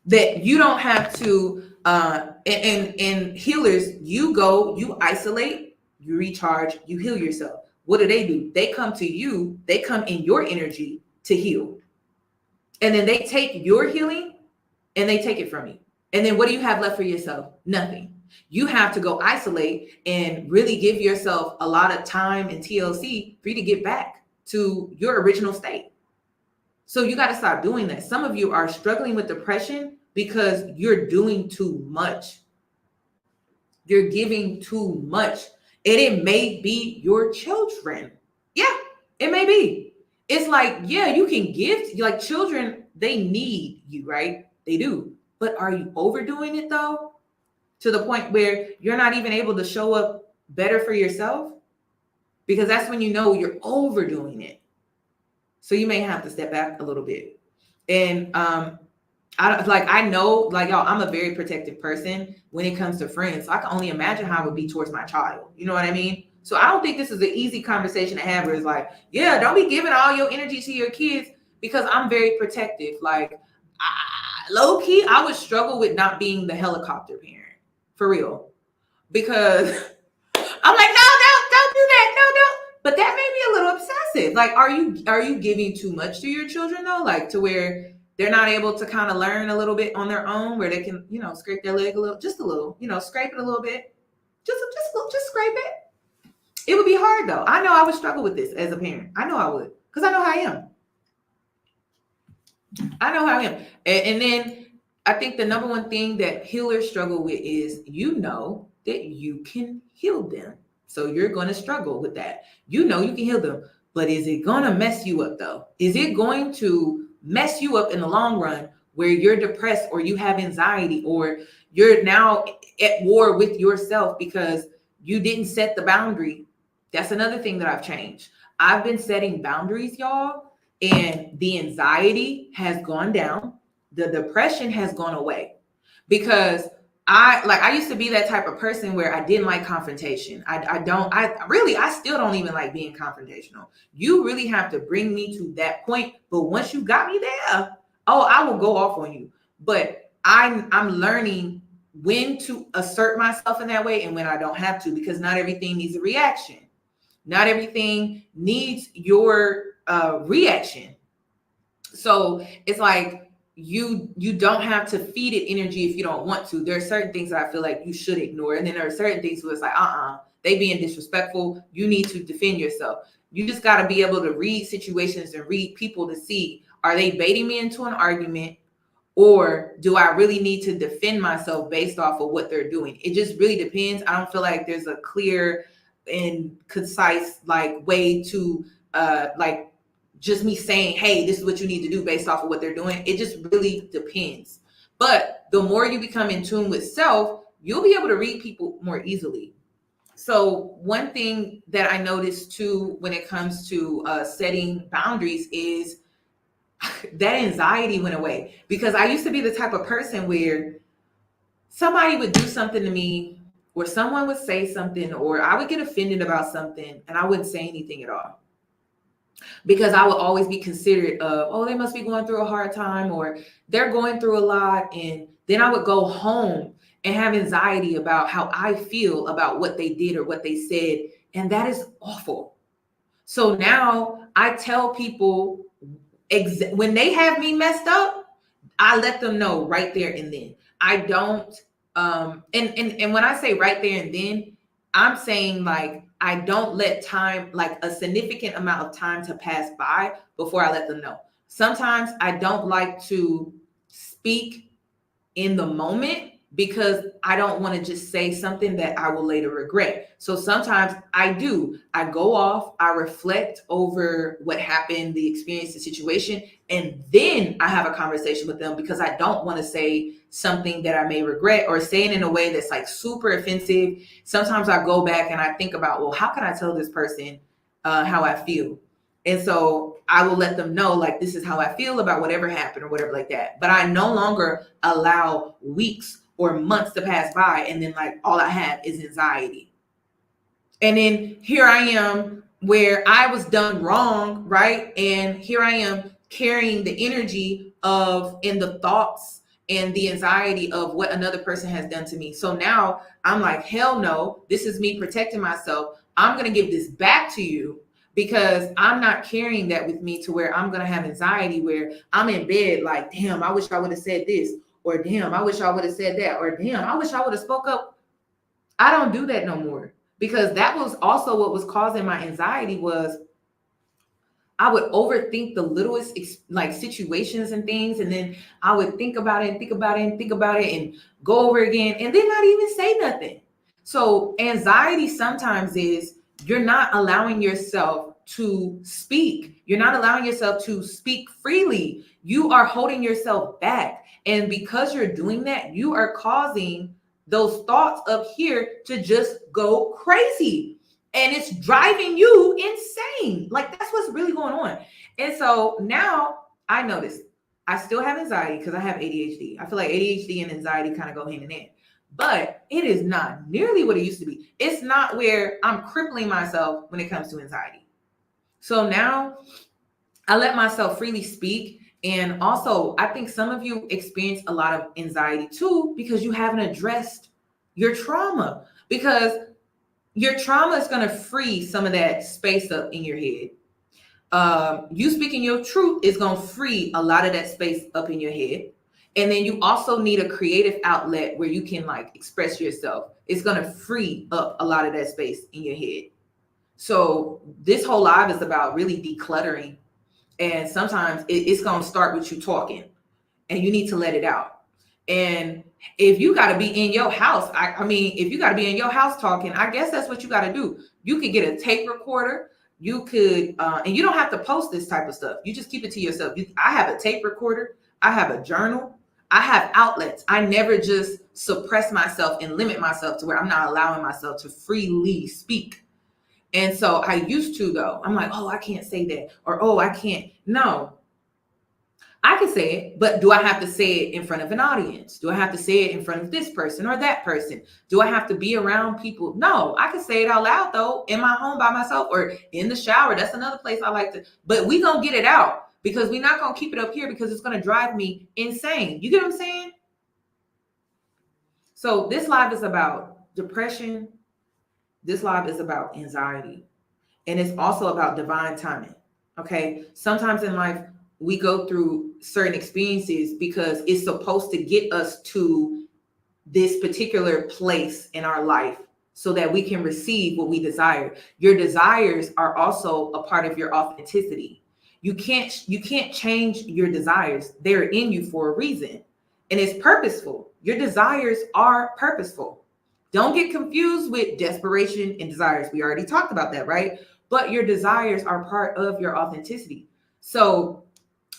That you don't have to, and healers, you go, you isolate, you recharge, you heal yourself. What do? They come to you, they come in your energy to heal. And then they take your healing and they take it from you. And then what do you have left for yourself? Nothing. You have to go isolate and really give yourself a lot of time and TLC for you to get back to your original state. So you got to stop doing that. Some of you are struggling with depression because you're doing too much. You're giving too much. And it may be your children. Yeah, it may be. It's like, yeah, you can give, like children, they need you, right? They do. But are you overdoing it though? To the point where you're not even able to show up better for yourself? Because that's when you know you're overdoing it. So you may have to step back a little bit. And I know, like y'all, I'm a very protective person when it comes to friends. So I can only imagine how I would be towards my child. You know what I mean? So I don't think this is an easy conversation to have where it's like, yeah, don't be giving all your energy to your kids, because I'm very protective. Like low key, I would struggle with not being the helicopter parent for real, because I'm like, no, don't do that. No, don't. But that may be a little obsessive. Like, are you giving too much to your children though? Like to where they're not able to kind of learn a little bit on their own, where they can, scrape their leg just a little, scrape it a little bit, just scrape it. It would be hard though. I know I would struggle with this as a parent. I know I would, because I know how I am. And then I think the number one thing that healers struggle with is, that you can heal them. So you're going to struggle with that. You can heal them, but is it going to mess you up though? Is it going to mess you up in the long run where you're depressed or you have anxiety or you're now at war with yourself because you didn't set the boundary? That's another thing that I've changed. I've been setting boundaries, y'all, and the anxiety has gone down. The depression has gone away, because I used to be that type of person where I didn't like confrontation. I still don't even like being confrontational. You really have to bring me to that point. But once you got me there, I will go off on you. but I'm learning when to assert myself in that way and when I don't have to, because not everything needs a reaction. Not everything needs your reaction. So it's like you don't have to feed it energy if you don't want to. There are certain things that I feel like you should ignore, and then there are certain things where it's like, they being disrespectful. You need to defend yourself. You just got to be able to read situations and read people to see, are they baiting me into an argument, or do I really need to defend myself based off of what they're doing? It just really depends. I don't feel like there's a clear and concise like way to like just me saying, hey, this is what you need to do based off of what they're doing. It just really depends. But the more you become in tune with self, you'll be able to read people more easily. So one thing that I noticed too when it comes to setting boundaries is that anxiety went away, because I used to be the type of person where somebody would do something to me, or someone would say something, or I would get offended about something and I wouldn't say anything at all, because I would always be considerate of, oh, they must be going through a hard time, or they're going through a lot. And then I would go home and have anxiety about how I feel about what they did or what they said. And that is awful. So now I tell people when they have me messed up, I let them know right there and then. I don't, and when I say right there and then, I'm saying like, I don't let time, like a significant amount of time to pass by before I let them know. Sometimes I don't like to speak in the moment, because I don't want to just say something that I will later regret. So sometimes I go off, I reflect over what happened, the experience, the situation, and then I have a conversation with them, because I don't want to say something that I may regret, or say it in a way that's like super offensive. Sometimes I go back and I think about, well, how can I tell this person how I feel? And so I will let them know, like, this is how I feel about whatever happened or whatever like that. But I no longer allow weeks or months to pass by, and then like all I have is anxiety. And then here I am where I was done wrong, right? And here I am carrying the energy of, and the thoughts and the anxiety of what another person has done to me. So now I'm like, hell no, this is me protecting myself. I'm going to give this back to you, because I'm not carrying that with me to where I'm going to have anxiety, where I'm in bed like, damn, I wish I would have said this, or damn, I wish I would have said that, or damn, I wish I would have spoke up. I don't do that no more, because that was also what was causing my anxiety. Was I would overthink the littlest like situations and things, and then I would think about it and think about it and think about it and go over again, and then not even say nothing. So anxiety sometimes is you're not allowing yourself to speak. You're not allowing yourself to speak freely. You are holding yourself back. And because you're doing that, you are causing those thoughts up here to just go crazy. And it's driving you insane. Like, that's what's really going on. And so now I notice I still have anxiety because I have ADHD. I feel like ADHD and anxiety kind of go hand in hand. But it is not nearly what it used to be. It's not where I'm crippling myself when it comes to anxiety. So now I let myself freely speak. And also, I think some of you experience a lot of anxiety too, because you haven't addressed your trauma. Because your trauma is going to free some of that space up in your head. You speaking your truth is going to free a lot of that space up in your head. And then you also need a creative outlet where you can like express yourself. It's going to free up a lot of that space in your head. So this whole live is about really decluttering. And sometimes it's going to start with you talking, and you need to let it out. And if you got to be in your house, I mean, if you got to be in your house talking, I guess that's what you got to do. You could get a tape recorder. You could, and you don't have to post this type of stuff. You just keep it to yourself. I have a tape recorder. I have a journal. I have outlets. I never just suppress myself and limit myself to where I'm not allowing myself to freely speak. And so I used to, though. I'm like, oh, I can't say that. Or, oh, I can't. No, I can say it, but do I have to say it in front of an audience? Do I have to say it in front of this person or that person? Do I have to be around people? No, I can say it out loud, though, in my home by myself or in the shower. That's another place I like to. But we going to get it out, because we're not going to keep it up here because it's going to drive me insane. You get what I'm saying? So this live is about depression. This live is about anxiety. And it's also about divine timing. Okay. Sometimes in life, we go through certain experiences because it's supposed to get us to this particular place in our life so that we can receive what we desire. Your desires are also a part of your authenticity. You can't change your desires. They're in you for a reason. And it's purposeful. Your desires are purposeful. Don't get confused with desperation and desires. We already talked about that, right? But your desires are part of your authenticity. So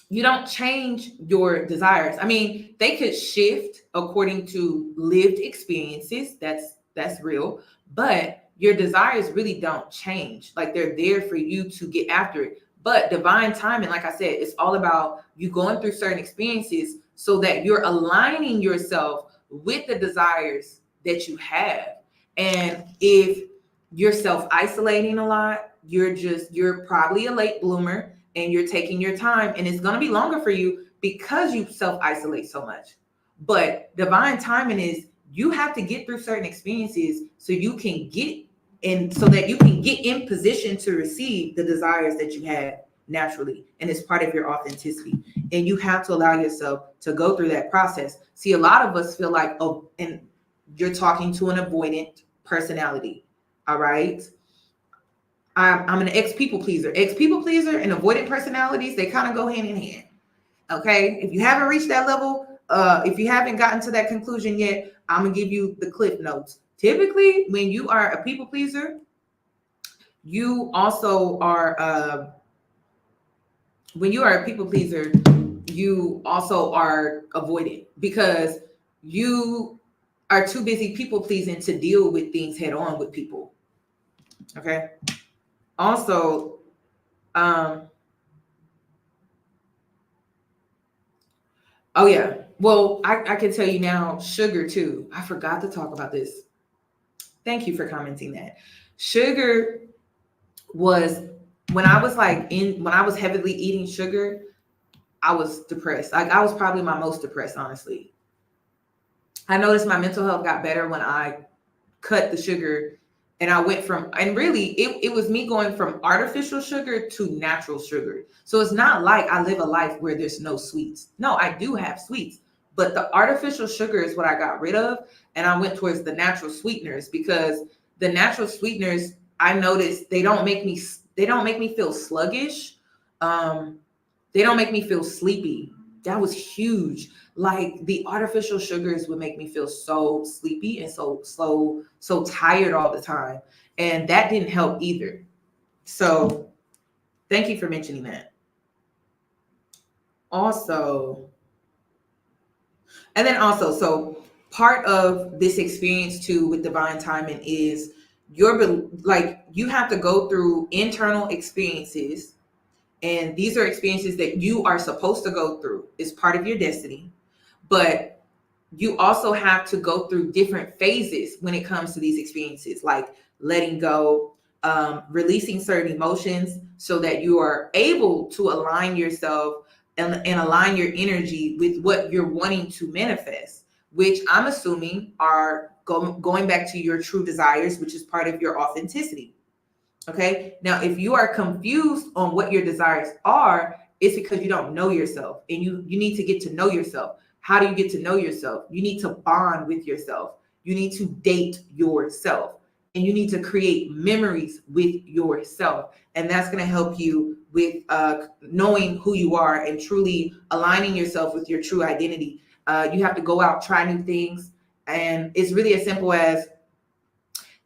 you don't change your desires. I mean, they could shift according to lived experiences. That's real. But your desires really don't change. Like, they're there for you to get after it. But divine timing, like I said, it's all about you going through certain experiences so that you're aligning yourself with the desires that you have. And if you're self-isolating a lot, you're probably a late bloomer and you're taking your time, and it's going to be longer for you because you self-isolate so much. But divine timing is you have to get through certain experiences so you can get in, so that you can get in position to receive the desires that you have naturally. And it's part of your authenticity. And you have to allow yourself to go through that process. See, a lot of us feel like, oh, and you're talking to an avoidant personality. All right. I'm an ex-people pleaser. Ex-people pleaser and avoidant personalities, they kind of go hand in hand. Okay. If you haven't reached that level, if you haven't gotten to that conclusion yet, I'm going to give you the cliff notes. Typically, when you are a people pleaser, you also are, when you are a people pleaser, you also are avoidant because you are too busy people pleasing to deal with things head on with people. Okay. Also, oh yeah. Well, I can tell you now, sugar too. I forgot to talk about this. Thank you for commenting that. Sugar was, when I was heavily eating sugar, I was depressed. Like, I was probably my most depressed, honestly. I noticed my mental health got better when I cut the sugar, and I went from, and really it was me going from artificial sugar to natural sugar. So it's not like I live a life where there's no sweets. No, I do have sweets, but the artificial sugar is what I got rid of. And I went towards the natural sweeteners, because the natural sweeteners, I noticed they don't make me feel sluggish. They don't make me feel sleepy. That was huge. Like, the artificial sugars would make me feel so sleepy and so tired all the time. And that didn't help either. So thank you for mentioning that. So part of this experience too with divine timing is you have to go through internal experiences. And these are experiences that you are supposed to go through. It's part of your destiny. But you also have to go through different phases when it comes to these experiences, like letting go, releasing certain emotions so that you are able to align yourself and align your energy with what you're wanting to manifest, which I'm assuming are going back to your true desires, which is part of your authenticity. Okay. Now, if you are confused on what your desires are, it's because you don't know yourself, and you need to get to know yourself. How do you get to know yourself? You need to bond with yourself. You need to date yourself, and you need to create memories with yourself. And that's going to help you with knowing who you are and truly aligning yourself with your true identity. You have to go out, try new things. And it's really as simple as,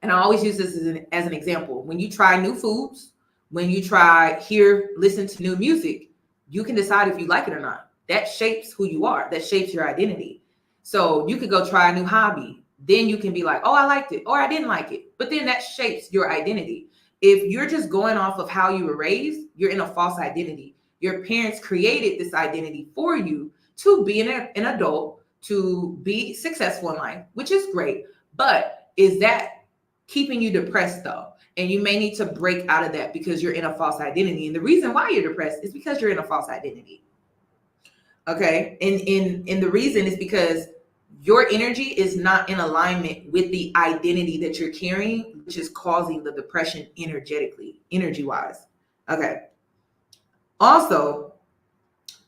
and I always use this as an example. When you try new foods, when you listen to new music, you can decide if you like it or not. That shapes who you are. That shapes your identity. So you could go try a new hobby. Then you can be like, oh, I liked it, or I didn't like it. But then that shapes your identity. If you're just going off of how you were raised, you're in a false identity. Your parents created this identity for you to be an adult, to be successful in life, which is great. But is that keeping you depressed though. And you may need to break out of that because you're in a false identity. And the reason why you're depressed is because you're in a false identity. Okay. And the reason is because your energy is not in alignment with the identity that you're carrying, which is causing the depression energy wise. Okay. Also,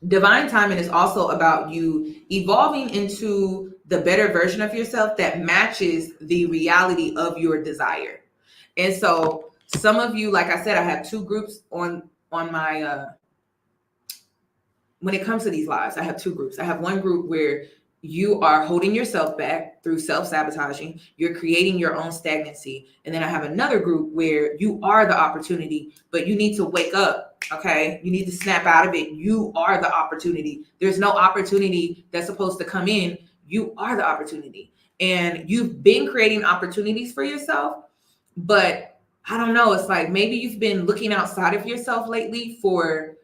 divine timing is also about you evolving into the better version of yourself that matches the reality of your desire. And so some of you, like I said, I have two groups on my when it comes to these lives. I have two groups. I have one group where you are holding yourself back through self-sabotaging. You're creating your own stagnancy. And then I have another group where you are the opportunity, but you need to wake up. Okay. You need to snap out of it. You are the opportunity. There's no opportunity that's supposed to come in. You are the opportunity. And you've been creating opportunities for yourself, but I don't know. It's like maybe you've been looking outside of yourself lately for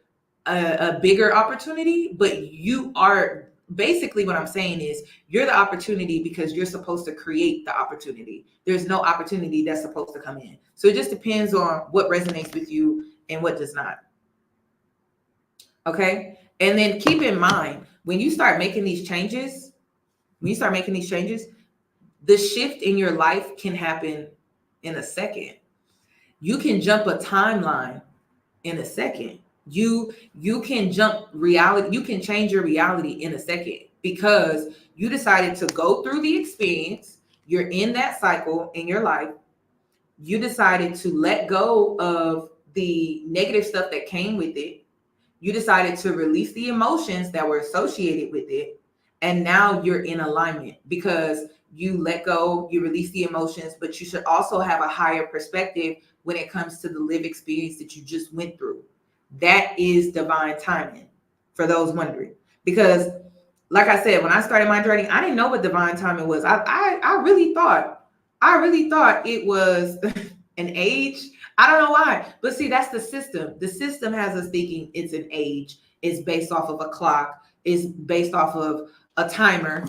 a bigger opportunity, but you are basically what I'm saying is you're the opportunity because you're supposed to create the opportunity. There's no opportunity that's supposed to come in. So it just depends on what resonates with you and what does not. Okay. And then keep in mind, when you start making these changes, the shift in your life can happen in a second. You can jump a timeline in a second. You can jump reality. You can change your reality in a second because you decided to go through the experience. You're in that cycle in your life. You decided to let go of the negative stuff that came with it. You decided to release the emotions that were associated with it. And now you're in alignment because you let go, you release the emotions, but you should also have a higher perspective when it comes to the lived experience that you just went through. That is divine timing, for those wondering. Because like I said, when I started my journey, I didn't know what divine timing was. I really thought it was an age. I don't know why. But see, that's the system. The system has us thinking it's an age. It's based off of a clock. It's based off of a timer.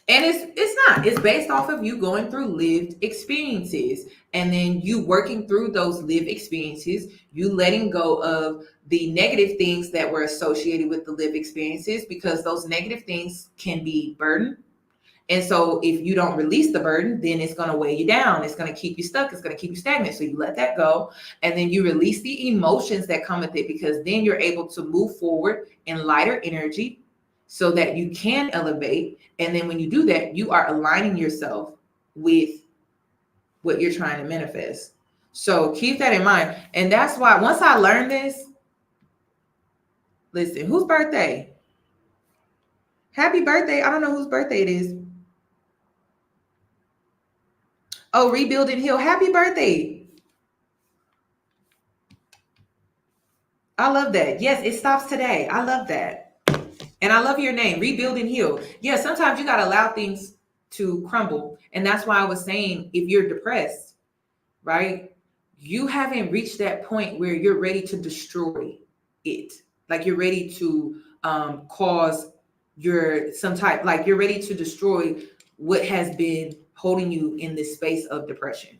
And it's not. It's based off of you going through lived experiences and then you working through those lived experiences, you letting go of the negative things that were associated with the lived experiences because those negative things can be burden. And so if you don't release the burden, then it's going to weigh you down. It's going to keep you stuck. It's going to keep you stagnant. So you let that go and then you release the emotions that come with it because then you're able to move forward in lighter energy so that you can elevate. And then when you do that, you are aligning yourself with what you're trying to manifest. So keep that in mind. And that's why once I learned this, listen, whose birthday? Happy birthday. I don't know whose birthday it is. Oh, Rebuilding Hill. Happy birthday. I love that. Yes, it stops today. I love that. And I love your name, Rebuilding Hill. Yeah, sometimes you got to allow things to crumble. And that's why I was saying, if you're depressed, right, you haven't reached that point where you're ready to destroy it. Like you're ready to cause you're ready to destroy what has been holding you in this space of depression.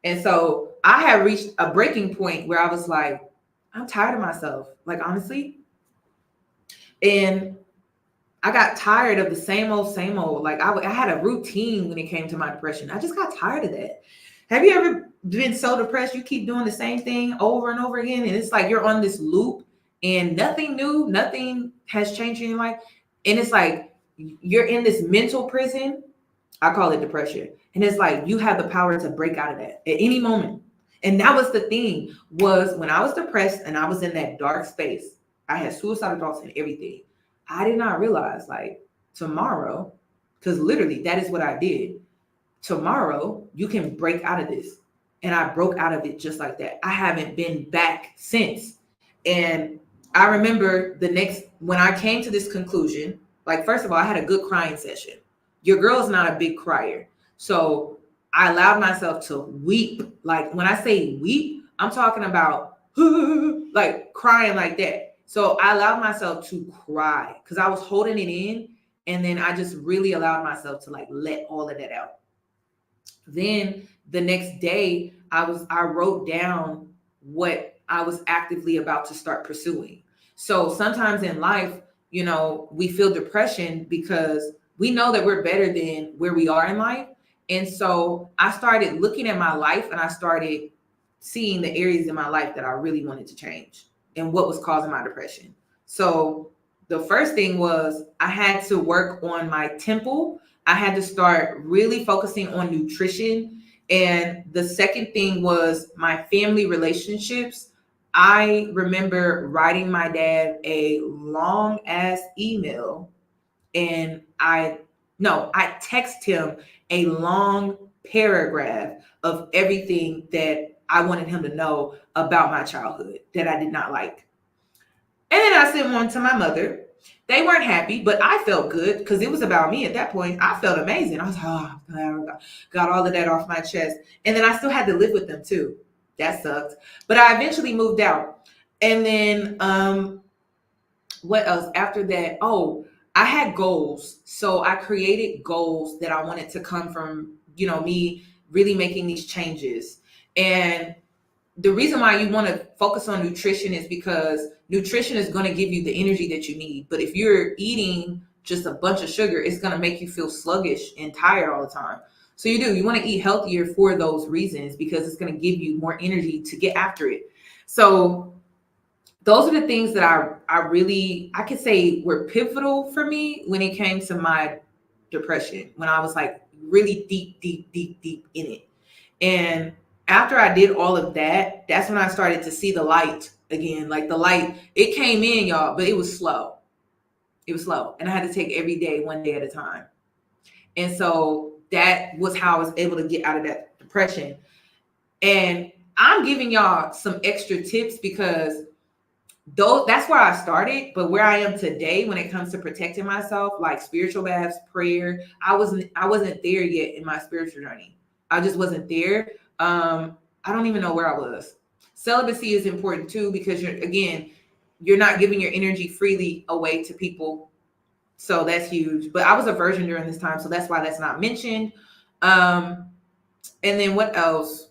And so I have reached a breaking point where I was like, I'm tired of myself. Like, honestly. And I got tired of the same old. Like I had a routine when it came to my depression. I just got tired of that. Have you ever been so depressed you keep doing the same thing over and over again? And it's like you're on this loop and nothing new, nothing has changed in your life. And it's like you're in this mental prison. I call it depression. And it's like you have the power to break out of that at any moment. And that was the thing, was when I was depressed and I was in that dark space, I had suicidal thoughts and everything. I did not realize, like, tomorrow, because literally that is what I did. Tomorrow, you can break out of this. And I broke out of it just like that. I haven't been back since. And I remember when I came to this conclusion, like, first of all, I had a good crying session. Your girl's not a big crier. So I allowed myself to weep. Like, when I say weep, I'm talking about like crying like that. So I allowed myself to cry because I was holding it in. And then I just really allowed myself to like let all of that out. Then the next day, I wrote down what I was actively about to start pursuing. So sometimes in life, we feel depression because we know that we're better than where we are in life. And so I started looking at my life and I started seeing the areas in my life that I really wanted to change and what was causing my depression. So the first thing was I had to work on my temple. I had to start really focusing on nutrition. And the second thing was my family relationships. I remember writing my dad a long ass email, and I text him a long paragraph of everything that I wanted him to know about my childhood that I did not like. And then I sent one to my mother. They weren't happy, but I felt good because it was about me at that point. I felt amazing. I was like, oh, I got all of that off my chest. And then I still had to live with them too. That sucked. But I eventually moved out. And then what else? After that, I had goals. So I created goals that I wanted to come from, me really making these changes. And the reason why you want to focus on nutrition is because nutrition is going to give you the energy that you need. But if you're eating just a bunch of sugar, it's going to make you feel sluggish and tired all the time. So you want to eat healthier for those reasons because it's going to give you more energy to get after it. So those are the things that I could say were pivotal for me when it came to my depression, when I was like really deep in it. And after I did all of that, that's when I started to see the light again. Like the light, it came in, y'all, but it was slow. It was slow. And I had to take every day, one day at a time. And so that was how I was able to get out of that depression. And I'm giving y'all some extra tips because that's where I started, but where I am today when it comes to protecting myself, like spiritual baths, prayer, I wasn't there yet in my spiritual journey. I just wasn't there. I don't even know where I was. Celibacy is important too, because you're not giving your energy freely away to people. So that's huge. But I was a virgin during this time, so that's why that's not mentioned. And then what else?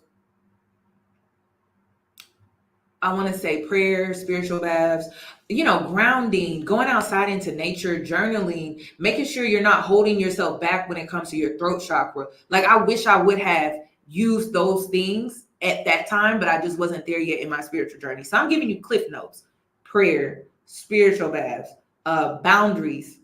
I want to say prayer, spiritual baths, grounding, going outside into nature, journaling, making sure you're not holding yourself back when it comes to your throat chakra. Like I wish I would have used those things at that time, but I just wasn't there yet in my spiritual journey. So I'm giving you cliff notes: prayer, spiritual baths, boundaries,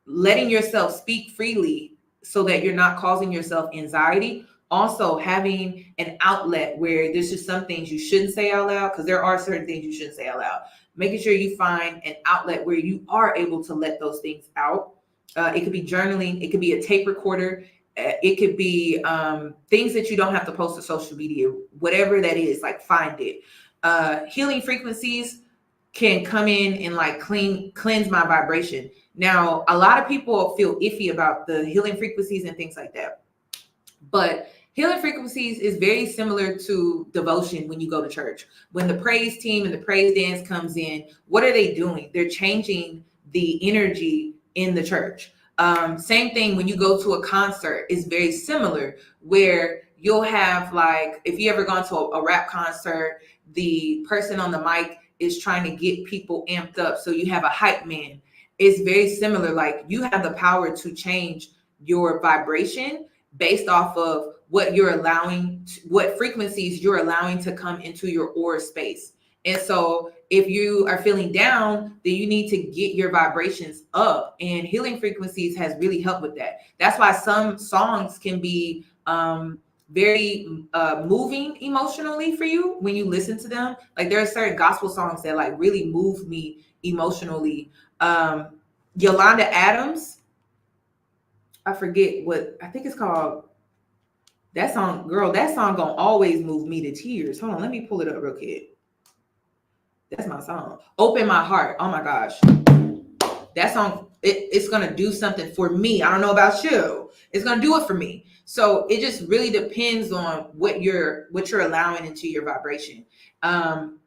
letting yourself speak freely so that you're not causing yourself anxiety. Also having an outlet where there's just some things you shouldn't say out loud, because there are certain things you shouldn't say out loud. Making sure you find an outlet where you are able to let those things out. It could be journaling. It could be a tape recorder. It could be things that you don't have to post to social media. Whatever that is, like find it. Healing frequencies can come in and like cleanse my vibration. Now, a lot of people feel iffy about the healing frequencies and things like that. But healing frequencies is very similar to devotion when you go to church. When the praise team and the praise dance comes in, what are they doing? They're changing the energy in the church. Same thing when you go to a concert is very similar, where you'll have, like, if you ever gone to a rap concert, the person on the mic is trying to get people amped up. So you have a hype man. It's very similar. Like, you have the power to change your vibration based off of what you're allowing, what frequencies you're allowing to come into your aura space. And so if you are feeling down, then you need to get your vibrations up, and healing frequencies has really helped with that. That's why some songs can be very moving emotionally for you when you listen to them. Like, there are certain gospel songs that like really move me emotionally. Yolanda Adams, I forget what, I think it's called, that song gonna always move me to tears. Hold on, let me pull it up real quick. That's my song. Open My Heart. Oh my gosh. That song, it's gonna do something for me. I don't know about you. It's gonna do it for me. So it just really depends on what you're allowing into your vibration. And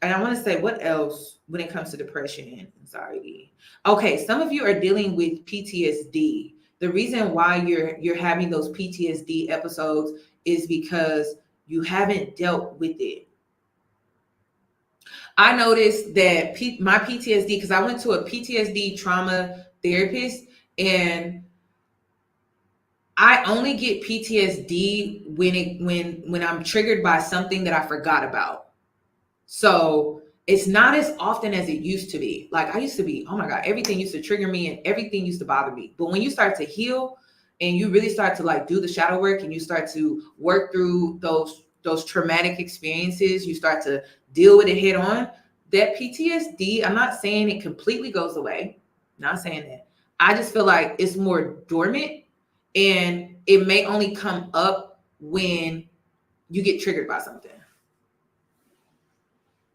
I want to say, what else when it comes to depression and anxiety? Okay, some of you are dealing with PTSD. The reason why you're having those PTSD episodes is because you haven't dealt with it. I noticed that my PTSD, because I went to a PTSD trauma therapist, and I only get PTSD when I'm triggered by something that I forgot about. So it's not as often as it used to be. Like I used to be, oh my God, everything used to trigger me and everything used to bother me. But when you start to heal and you really start to like do the shadow work and you start to work through those traumatic experiences, you start to deal with it head on, that PTSD, I'm not saying it completely goes away. Not saying that. I just feel like it's more dormant and it may only come up when you get triggered by something.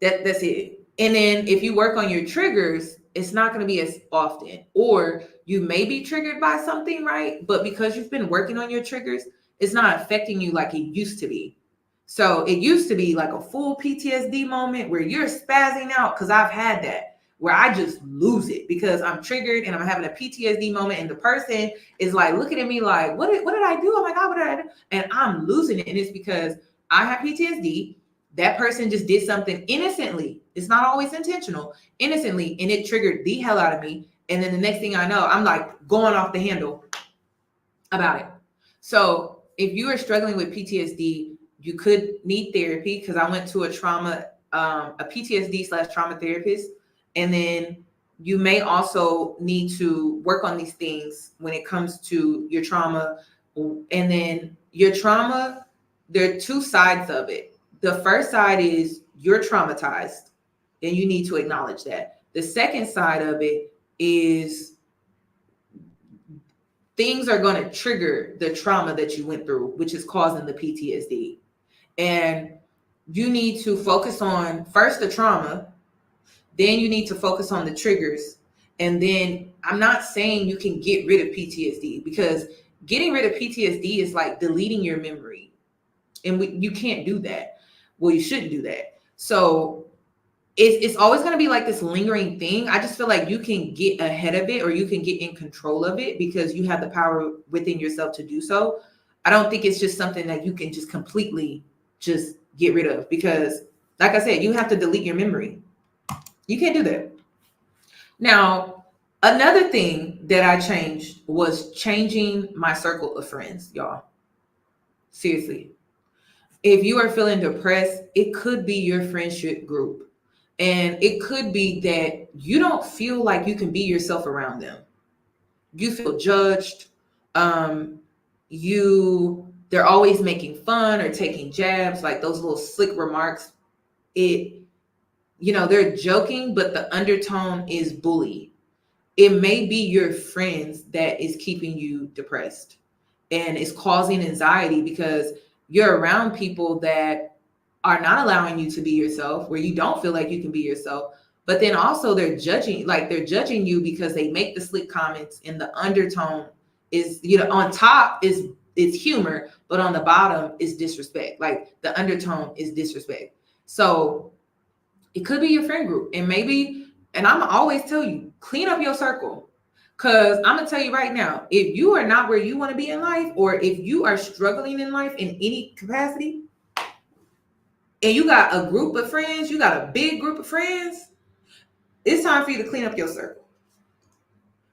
That's it. And then if you work on your triggers, it's not going to be as often. Or you may be triggered by something, right? But because you've been working on your triggers, it's not affecting you like it used to be. So it used to be like a full PTSD moment where you're spazzing out, because I've had that, where I just lose it because I'm triggered and I'm having a PTSD moment and the person is like looking at me like, what did I do? Oh my God, what did I do? And I'm losing it. And it's because I have PTSD. That person just did something innocently. It's not always intentional, innocently, and it triggered the hell out of me. And then the next thing I know, I'm like going off the handle about it. So if you are struggling with PTSD, you could need therapy, because I went to a PTSD/trauma therapist. And then you may also need to work on these things when it comes to your trauma. And then your trauma, there are two sides of it. The first side is you're traumatized and you need to acknowledge that. The second side of it is things are going to trigger the trauma that you went through, which is causing the PTSD. And you need to focus on first the trauma, then you need to focus on the triggers. And then I'm not saying you can get rid of PTSD, because getting rid of PTSD is like deleting your memory. And you can't do that. Well, you shouldn't do that. So it's always going to be like this lingering thing. I just feel like you can get ahead of it, or you can get in control of it, because you have the power within yourself to do so. I don't think it's just something that you can just completely just get rid of, because like I said, you have to delete your memory. You can't do that. Now, another thing that I changed was changing my circle of friends, y'all. Seriously. If you are feeling depressed, it could be your friendship group. And it could be that you don't feel like you can be yourself around them. You feel judged. They're always making fun or taking jabs, like those little slick remarks. They're joking, but the undertone is bully. It may be your friends that is keeping you depressed and is causing anxiety, because you're around people that are not allowing you to be yourself, where you don't feel like you can be yourself. But then also they're judging you because they make the slick comments, and the undertone is, on top is humor, but on the bottom is disrespect. Like the undertone is disrespect. So it could be your friend group. And I'm always tell you, clean up your circle. Because I'm going to tell you right now, if you are not where you want to be in life, or if you are struggling in life in any capacity, and you got a group of friends, you got a big group of friends, it's time for you to clean up your circle.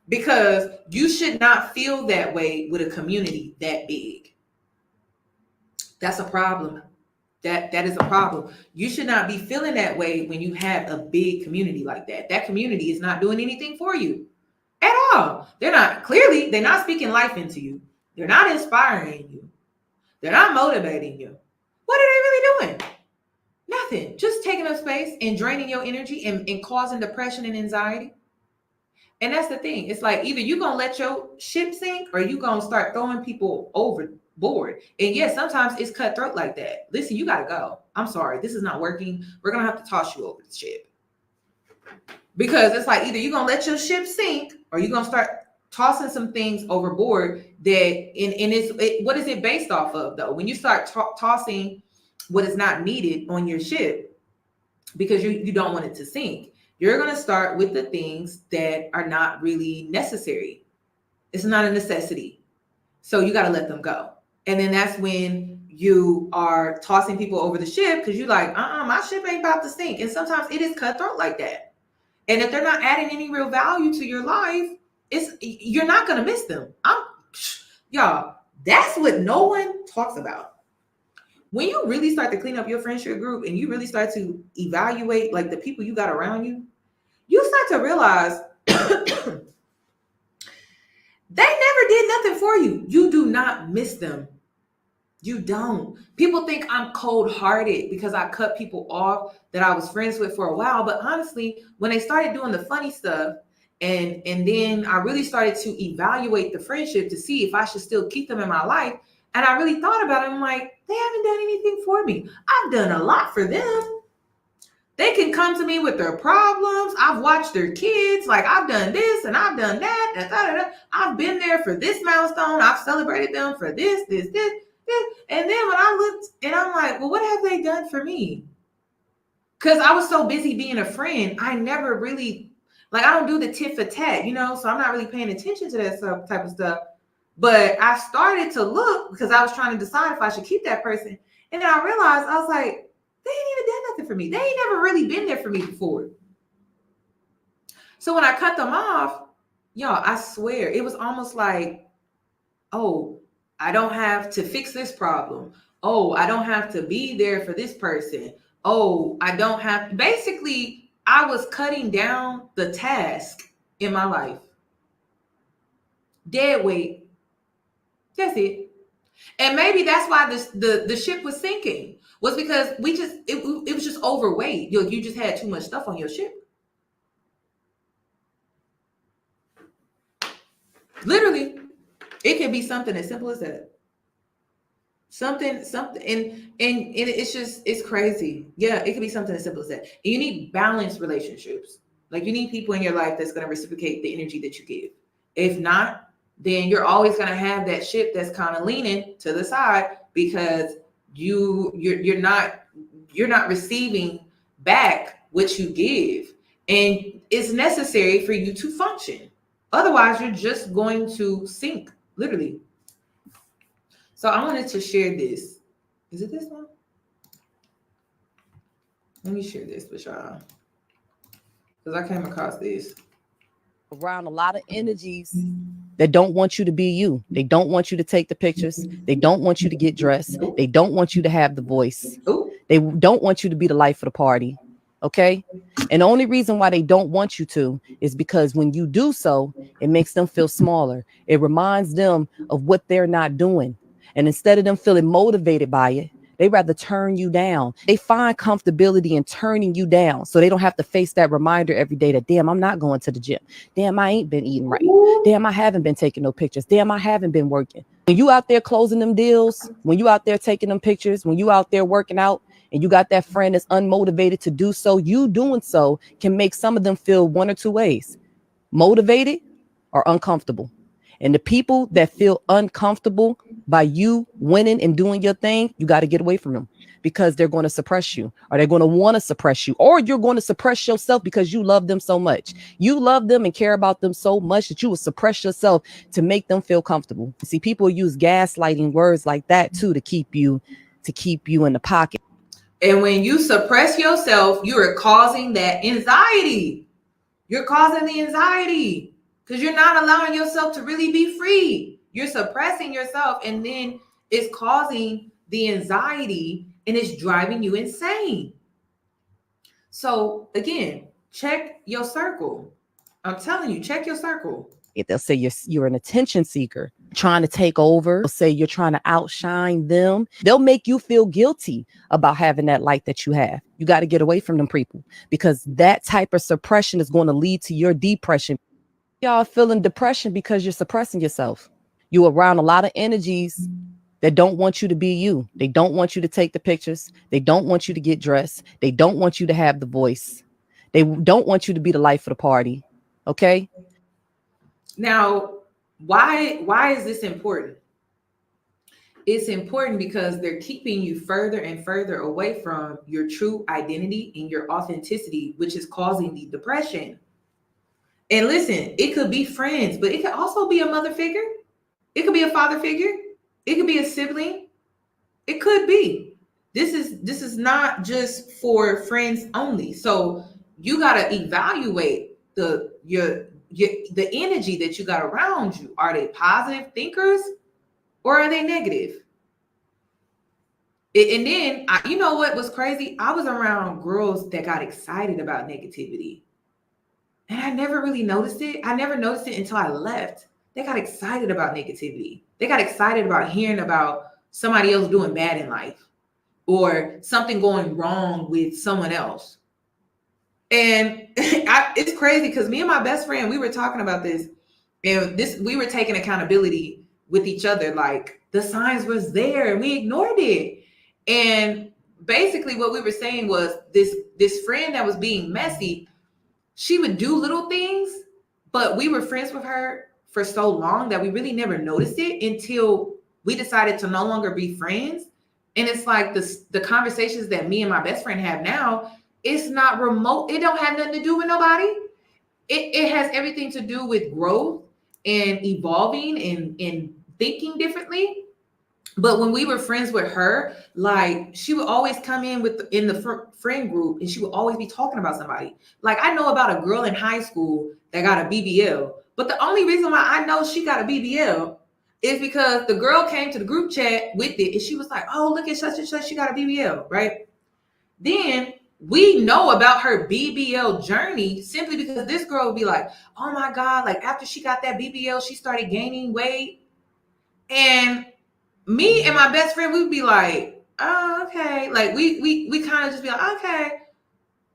Because you should not feel that way with a community that big. That's a problem. That is a problem. You should not be feeling that way when you have a big community like that. That community is not doing anything for you at all. They're not speaking life into you. They're not inspiring you. They're not motivating you. What are they really doing? Nothing. Just taking up space and draining your energy and causing depression and anxiety. And that's the thing. It's like either you're going to let your ship sink, or you're going to start throwing people overboard. And yes, sometimes it's cutthroat like that. Listen, you got to go. I'm sorry. This is not working. We're going to have to toss you over the ship. Because it's like either you're going to let your ship sink, or you're going to start tossing some things overboard what is it based off of, though? When you start tossing what is not needed on your ship because you don't want it to sink, you're going to start with the things that are not really necessary. It's not a necessity. So you got to let them go. And then that's when you are tossing people over the ship because you're like, my ship ain't about to sink. And sometimes it is cutthroat like that. And if they're not adding any real value to your life, you're not going to miss them. Y'all, that's what no one talks about. When you really start to clean up your friendship group and you really start to evaluate like the people you got around you, you start to realize they never did nothing for you. You do not miss them. You don't. People think I'm cold-hearted because I cut people off that I was friends with for a while. But honestly, when they started doing the funny stuff, and then I really started to evaluate the friendship to see if I should still keep them in my life. And I really thought about it. I'm like, they haven't done anything for me. I've done a lot for them. They can come to me with their problems. I've watched their kids. Like, I've done this and I've done that. I've been there for this milestone. I've celebrated them for this. And then when I looked and I'm like, well, what have they done for me? Because I was so busy being a friend. I never really, I don't do the tit for tat, so I'm not really paying attention to that type of stuff. But I started to look because I was trying to decide if I should keep that person. And then I realized, I was like, they ain't even done nothing for me. They ain't never really been there for me before. So when I cut them off, y'all, I swear, it was almost like, oh, I don't have to fix this problem. Oh, I don't have to be there for this person. Oh, I don't have, basically, I was cutting down the task in my life. Dead weight. That's it. And maybe that's why the ship was sinking, was because it was just overweight. You just had too much stuff on your ship. Literally, it can be something as simple as that. Something, and it's crazy. Yeah, it can be something as simple as that. And you need balanced relationships. Like, you need people in your life that's going to reciprocate the energy that you give. If not, then you're always going to have that ship that's kind of leaning to the side because you're not receiving back what you give. And it's necessary for you to function. Otherwise, you're just going to sink, literally. So I wanted to share this. Is it this one? Let me share this with y'all, because I came across this. Around a lot of energies that don't want you to be you. They don't want you to take the pictures. They don't want you to get dressed. They don't want you to have the voice. They don't want you to be the life of the party. Okay. And the only reason why they don't want you to is because when you do so, it makes them feel smaller. It reminds them of what they're not doing. And instead of them feeling motivated by it, they rather turn you down. They find comfortability in turning you down so they don't have to face that reminder every day that, damn, I'm not going to the gym. Damn, I ain't been eating right. Damn, I haven't been taking no pictures. Damn, I haven't been working. When you out there closing them deals, when you out there taking them pictures, when you out there working out and you got that friend that's unmotivated to do so, you doing so can make some of them feel one or two ways: motivated or uncomfortable. And the people that feel uncomfortable by you winning and doing your thing, you got to get away from them, because they're going to suppress you, or they're going to want to suppress you, or you're going to suppress yourself because you love them so much. You love them and care about them so much that you will suppress yourself to make them feel comfortable. See, people use gaslighting words like that too to keep you in the pocket. And when you suppress yourself, you are causing that anxiety. You're causing the anxiety. Because you're not allowing yourself to really be free. You're suppressing yourself, and then it's causing the anxiety, and it's driving you insane. So again, check your circle. I'm telling you, check your circle. They'll say you're an attention seeker, trying to take over. They'll say you're trying to outshine them. They'll make you feel guilty about having that light that you have. You got to get away from them people, because that type of suppression is going to lead to your depression. Y'all feeling depression because you're suppressing yourself. You're around a lot of energies that don't want you to be you. They don't want you to take the pictures. They don't want you to get dressed. They don't want you to have the voice. They don't want you to be the life of the party. Okay. Now, why is this important? It's important because they're keeping you further and further away from your true identity and your authenticity, which is causing the depression. And listen, it could be friends, but it could also be a mother figure. It could be a father figure. It could be a sibling. It could be. This is not just for friends only. So you got to evaluate the energy that you got around you. Are they positive thinkers or are they negative? And then, you know what was crazy? I was around girls that got excited about negativity. And I never really noticed it. I never noticed it until I left. They got excited about negativity. They got excited about hearing about somebody else doing bad in life or something going wrong with someone else. And it's crazy because me and my best friend, we were talking about this, and we were taking accountability with each other. Like the signs was there and we ignored it. And basically what we were saying was this friend that was being messy, she would do little things, but we were friends with her for so long that we really never noticed it until we decided to no longer be friends. And it's like the conversations that me and my best friend have now, it's not remote. It don't have nothing to do with nobody. It has everything to do with growth and evolving and thinking differently. But when we were friends with her, like she would always come in in the friend group and she would always be talking about somebody. Like I know about a girl in high school that got a BBL, but the only reason why I know she got a BBL is because the girl came to the group chat with it and she was like, oh, look at such and such, she got a BBL, right? Then we know about her BBL journey simply because this girl would be like, oh my God, like after she got that BBL, she started gaining weight. And me and my best friend, we'd be like, oh, okay. Like we kind of just be like, okay.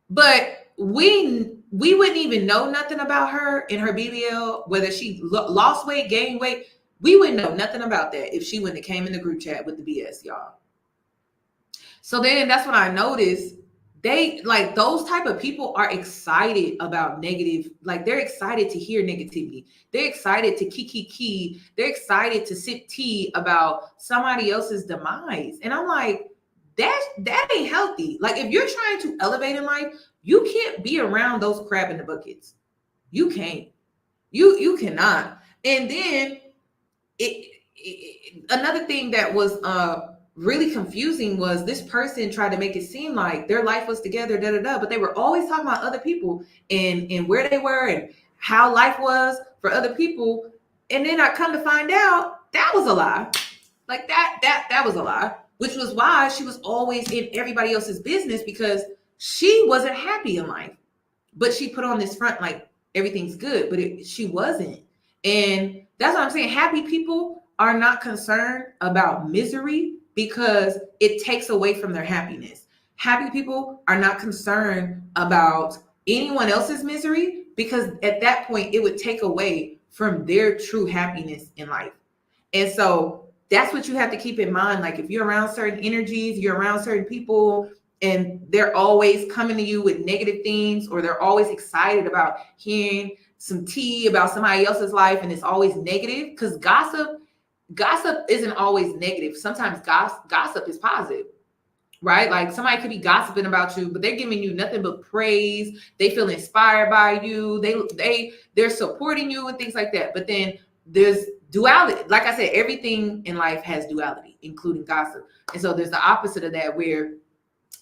But we wouldn't even know nothing about her in her BBL, whether she lost weight, gained weight. We wouldn't know nothing about that if she wouldn't have came in the group chat with the BS, y'all. So then that's when I noticed they like those type of people are excited about negative, like they're excited to hear negativity. They're excited to key. They're excited to sip tea about somebody else's demise. And I'm like, that ain't healthy. Like if you're trying to elevate in life, you can't be around those crab in the buckets. You can't. You cannot. And then another thing that was really confusing was this person tried to make it seem like their life was together, but they were always talking about other people and where they were and how life was for other people. And then I come to find out that was a lie. Like that was a lie, which was why she was always in everybody else's business because she wasn't happy in life. But she put on this front like everything's good, but she wasn't. And that's what I'm saying. Happy people are not concerned about misery because it takes away from their happiness. Happy people are not concerned about anyone else's misery because at that point it would take away from their true happiness in life. And so that's what you have to keep in mind. Like if you're around certain energies, you're around certain people, and they're always coming to you with negative things, or they're always excited about hearing some tea about somebody else's life, and it's always negative because gossip isn't always negative. Sometimes gossip is positive, right? Like somebody could be gossiping about you, but they're giving you nothing but praise. They feel inspired by you. They're supporting you and things like that. But then there's duality. Like I said, everything in life has duality, including gossip. And so there's the opposite of that where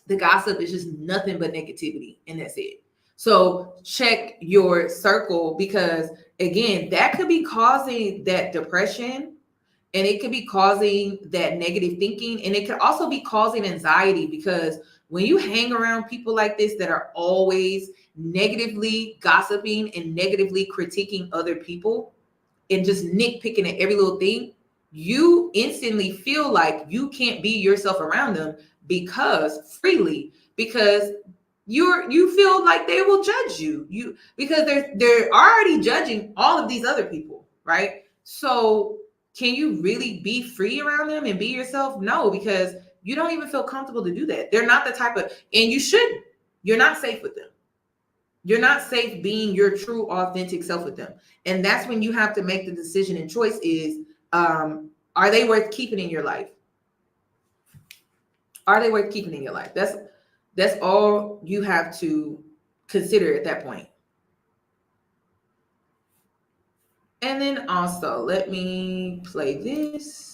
the gossip is just nothing but negativity, and that's it. So check your circle because, again, that could be causing that depression, and it could be causing that negative thinking, and it could also be causing anxiety because when you hang around people like this that are always negatively gossiping and negatively critiquing other people and just nitpicking at every little thing, you instantly feel like you can't be yourself around them because you feel like they will judge you because they're already judging all of these other people, right? So can you really be free around them and be yourself? No, because you don't even feel comfortable to do that. They're not the type of, and you shouldn't. You're not safe with them. You're not safe being your true, authentic self with them. And that's when you have to make the decision and choice is, are they worth keeping in your life? Are they worth keeping in your life? That's all you have to consider at that point. And then also, let me play this.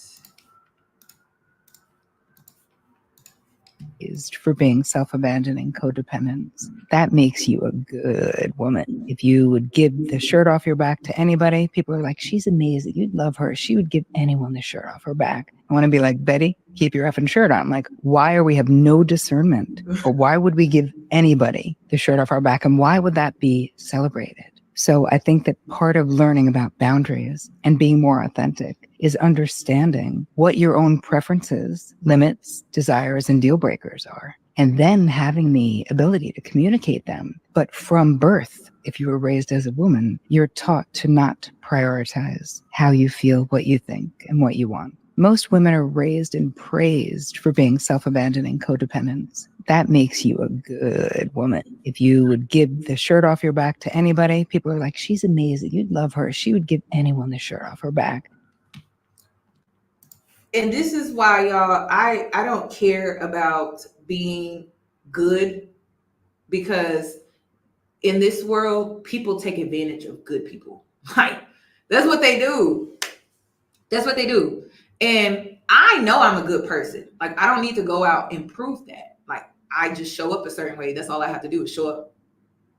For being self-abandoning codependents. That makes you a good woman. If you would give the shirt off your back to anybody, people are like, she's amazing. You'd love her. She would give anyone the shirt off her back. I want to be like, Betty, keep your effing shirt on. I'm like, why are we have no discernment? Or why would we give anybody the shirt off our back? And why would that be celebrated? So I think that part of learning about boundaries and being more authentic is understanding what your own preferences, limits, desires, and deal breakers are, and then having the ability to communicate them. But from birth, if you were raised as a woman, you're taught to not prioritize how you feel, what you think, and what you want. Most women are raised and praised for being self-abandoning codependents. That makes you a good woman. If you would give the shirt off your back to anybody, people are like, she's amazing. You'd love her. She would give anyone the shirt off her back. And this is why, y'all, I don't care about being good, because in this world, people take advantage of good people. Like, that's what they do. That's what they do. And I know I'm a good person. Like, I don't need to go out and prove that. Like, I just show up a certain way. That's all I have to do is show up.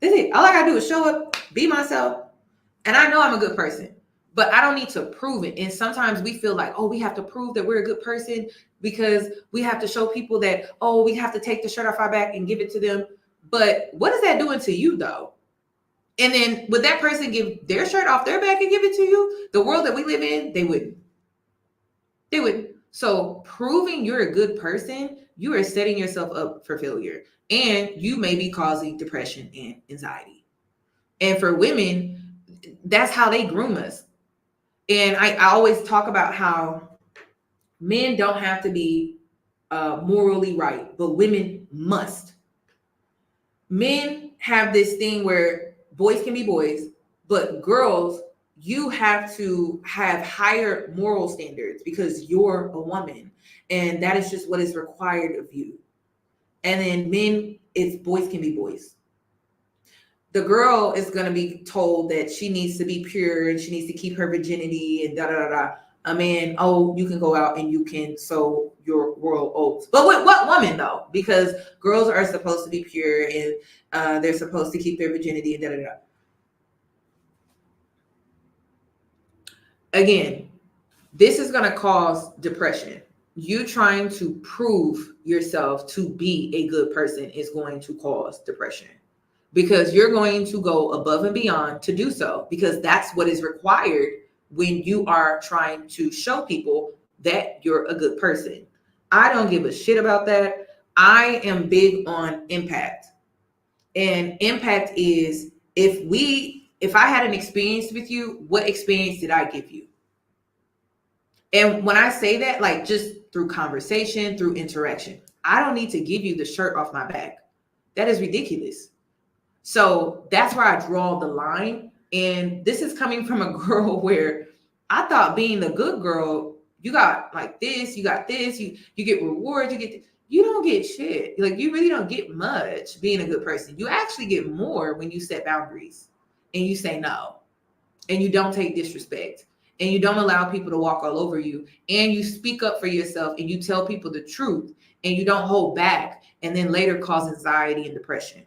That's it. All I gotta do is show up, be myself. And I know I'm a good person, but I don't need to prove it. And sometimes we feel like, oh, we have to prove that we're a good person because we have to show people that, oh, we have to take the shirt off our back and give it to them. But what is that doing to you, though? And then would that person give their shirt off their back and give it to you? The world that we live in, they wouldn't. They wouldn't. So proving you're a good person, you are setting yourself up for failure. And you may be causing depression and anxiety. And for women, that's how they groom us. And I always talk about how men don't have to be morally right, but women must. Men have this thing where boys can be boys, but girls, you have to have higher moral standards because you're a woman, and that is just what is required of you. And then men, it's boys can be boys. The girl is going to be told that she needs to be pure and she needs to keep her virginity and da da da da. A man, oh, you can go out and you can sow your royal oats. But with what woman though? Because girls are supposed to be pure and they're supposed to keep their virginity and da da da. Again, this is going to cause depression. You trying to prove yourself to be a good person is going to cause depression, because you're going to go above and beyond to do so, because that's what is required when you are trying to show people that you're a good person. I don't give a shit about that. I am big on impact. And impact is if I had an experience with you, what experience did I give you? And when I say that, like just through conversation, through interaction, I don't need to give you the shirt off my back. That is ridiculous. So that's where I draw the line. And this is coming from a girl where I thought being the good girl, you got like this, you got this, you get rewards, you don't get shit. Like, you really don't get much being a good person. You actually get more when you set boundaries and you say no, and you don't take disrespect, and you don't allow people to walk all over you, and you speak up for yourself and you tell people the truth, and you don't hold back and then later cause anxiety and depression.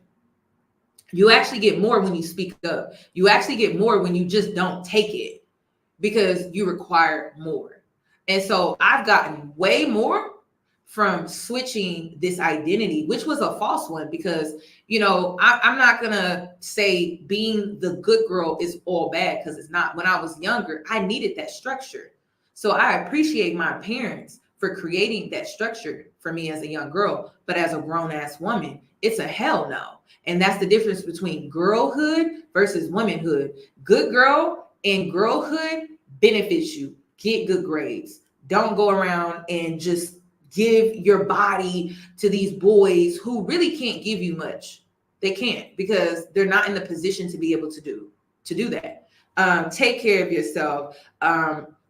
You actually get more when you speak up. You actually get more when you just don't take it, because you require more. And so I've gotten way more from switching this identity, which was a false one, because, you know, I'm not going to say being the good girl is all bad, because it's not. When I was younger, I needed that structure. So I appreciate my parents for creating that structure for me as a young girl. But as a grown ass woman, it's a hell no. And that's the difference between girlhood versus womanhood. Good girl and girlhood benefits you. Get good grades. Don't go around and just give your body to these boys who really can't give you much. They can't, because they're not in the position to be able to do that. Take care of yourself.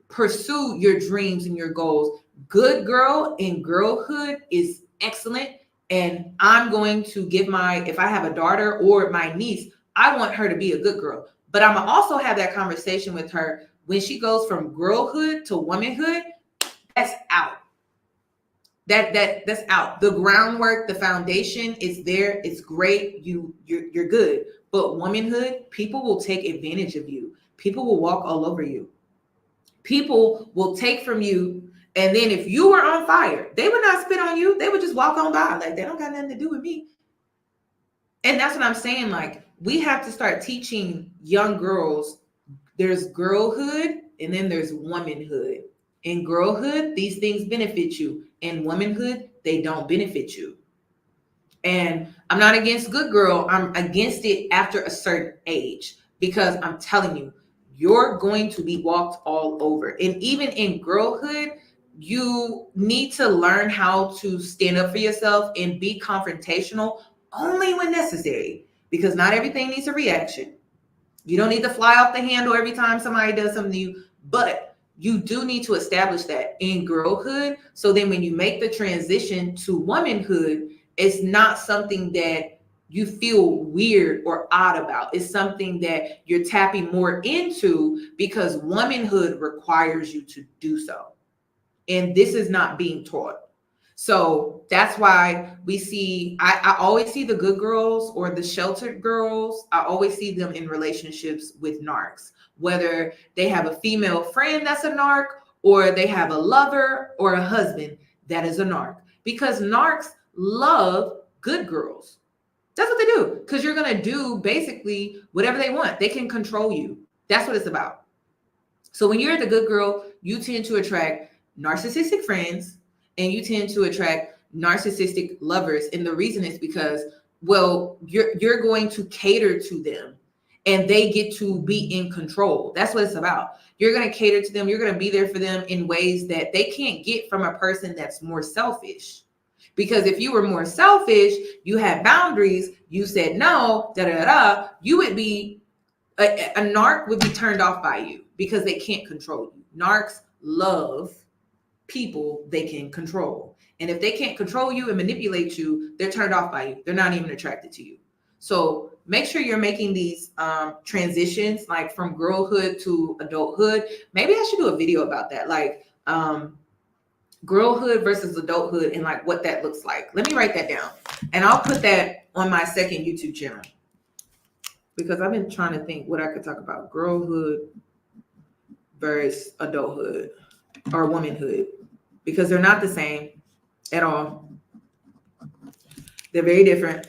Pursue your dreams and your goals. Good girl and girlhood is excellent. And I'm going to give if I have a daughter or my niece, I want her to be a good girl. But I'm gonna also have that conversation with her when she goes from girlhood to womanhood. That's out. That's out. The groundwork, the foundation is there. It's great. You're good. But womanhood, people will take advantage of you. People will walk all over you. People will take from you. And then if you were on fire, they would not spit on you. They would just walk on by. Like, they don't got nothing to do with me. And that's what I'm saying. Like, we have to start teaching young girls there's girlhood and then there's womanhood. In girlhood, these things benefit you. In womanhood, they don't benefit you. And I'm not against good girl. I'm against it after a certain age, because I'm telling you, you're going to be walked all over. And even in girlhood, you need to learn how to stand up for yourself and be confrontational only when necessary, because not everything needs a reaction. You don't need to fly off the handle every time somebody does something to you, but you do need to establish that in girlhood. So then when you make the transition to womanhood, it's not something that you feel weird or odd about. It's something that you're tapping more into because womanhood requires you to do so. And this is not being taught. So that's why we see, I always see the good girls or the sheltered girls. I always see them in relationships with narcs, whether they have a female friend that's a narc, or they have a lover or a husband that is a narc, because narcs love good girls. That's what they do, because you're going to do basically whatever they want. They can control you. That's what it's about. So when you're the good girl, you tend to attract narcissistic friends, and you tend to attract narcissistic lovers. And the reason is because, well, you're going to cater to them and they get to be in control. That's what it's about. You're going to cater to them. You're going to be there for them in ways that they can't get from a person that's more selfish. Because if you were more selfish, you had boundaries, you said no, you would be, a narc would be turned off by you because they can't control you. Narcs love people they can control. And if they can't control you and manipulate you, they're turned off by you. They're not even attracted to you. So make sure you're making these transitions, like from girlhood to adulthood. Maybe I should do a video about that, like girlhood versus adulthood and like what that looks like. Let me write that down. And I'll put that on my second YouTube channel, because I've been trying to think what I could talk about. Girlhood versus adulthood or womanhood, because they're not the same at all. They're very different.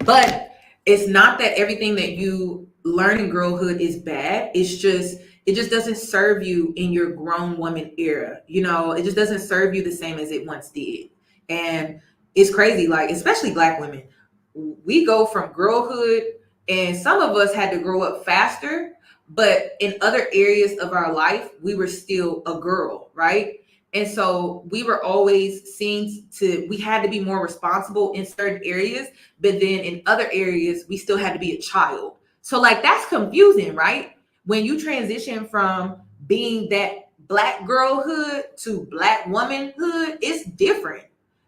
But it's not that everything that you learn in girlhood is bad. It just doesn't serve you in your grown woman era. You know, it just doesn't serve you the same as it once did. And it's crazy, like, especially Black women. We go from girlhood, and some of us had to grow up faster, but in other areas of our life, we were still a girl, right? And so we were always we had to be more responsible in certain areas, but then in other areas, we still had to be a child. So like, that's confusing, right? When you transition from being that Black girlhood to Black womanhood, it's different.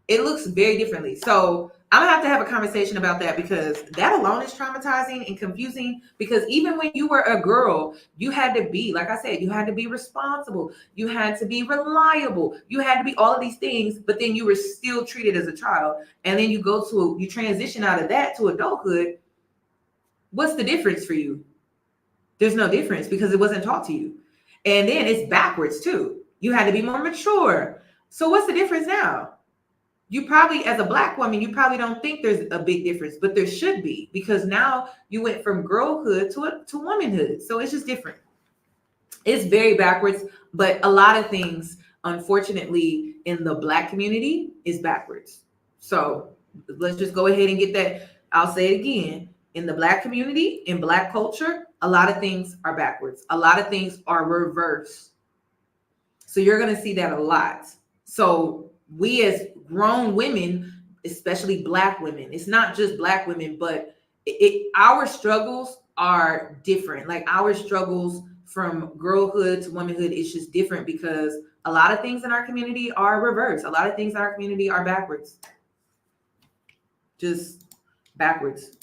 It looks very differently. So I'm gonna have a conversation about that, because that alone is traumatizing and confusing. Because even when you were a girl, you had to be, like I said, you had to be responsible. You had to be reliable. You had to be all of these things, but then you were still treated as a child. And then you transition out of that to adulthood. What's the difference for you? There's no difference, because it wasn't taught to you. And then it's backwards too. You had to be more mature. So what's the difference now? You probably, as a Black woman, you probably don't think there's a big difference, but there should be, because now you went from girlhood to womanhood. So it's just different. It's very backwards, but a lot of things, unfortunately, in the Black community is backwards. So let's just go ahead and get that. I'll say it again. In the Black community, in Black culture, a lot of things are backwards. A lot of things are reversed. So you're going to see that a lot. So we as grown women, especially Black women, it's not just Black women, but our struggles are different. Like, our struggles from girlhood to womanhood is just different, because a lot of things in our community are reversed. A lot of things in our community are backwards. Just backwards.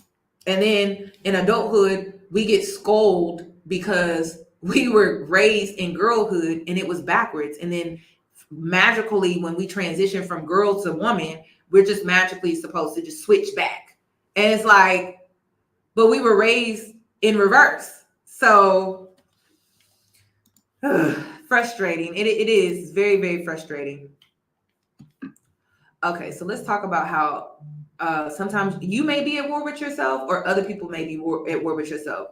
And then in adulthood, we get scolded because we were raised in girlhood and it was backwards. And then magically, when we transition from girl to woman, we're just magically supposed to just switch back. And it's like, but we were raised in reverse. So frustrating. It is very, very frustrating. Okay, so let's talk about how sometimes you may be at war with yourself or other people may be at war with yourself.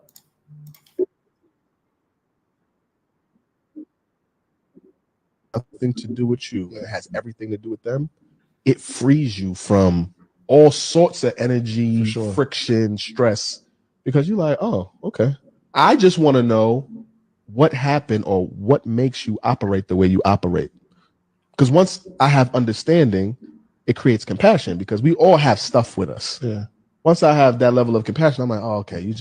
Nothing to do with you. It has everything to do with them. It frees you from all sorts of energy, friction, stress, because you're like, oh, okay. I just want to know what happened or what makes you operate the way you operate. Because once I have understanding, it creates compassion because we all have stuff with us. Yeah. Once I have that level of compassion, I'm like, oh, okay,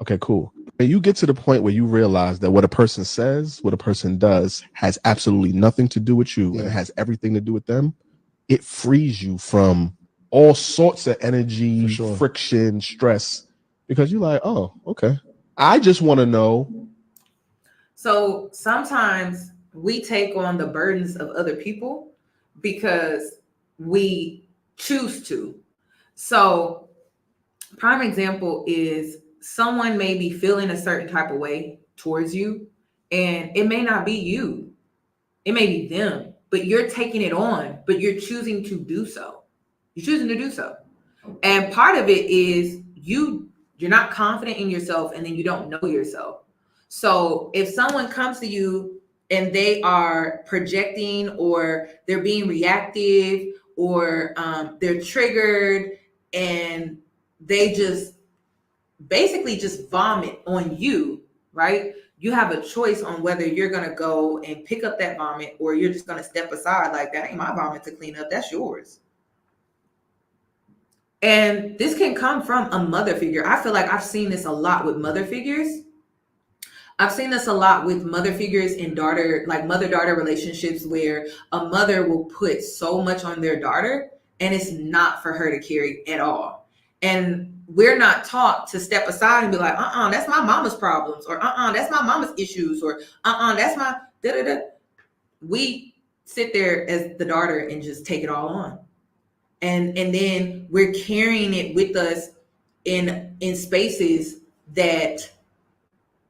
okay, cool. And you get to the point where you realize that what a person says, what a person does has absolutely nothing to do with you and it has everything to do with them. It frees you from all sorts of energy, friction, stress, because you're like, oh, okay. I just want to know. So sometimes we take on the burdens of other people because we choose to. So prime example is someone may be feeling a certain type of way towards you, and it may not be you. It may be them, but you're taking it on, but you're choosing to do so. You're choosing to do so. And part of it is you're not confident in yourself, and then you don't know yourself. So if someone comes to you and they are projecting or they're being reactive or they're triggered and they just basically just vomit on you, right? You have a choice on whether you're going to go and pick up that vomit or you're just going to step aside like, that ain't my vomit to clean up. That's yours. And this can come from a mother figure. I feel like I've seen this a lot with mother figures. I've seen this a lot with mother figures and daughter, like mother-daughter relationships where a mother will put so much on their daughter and it's not for her to carry at all. And we're not taught to step aside and be like, that's my mama's problems, or that's my mama's issues, or that's my da-da-da. We sit there as the daughter and just take it all on. And then we're carrying it with us in spaces that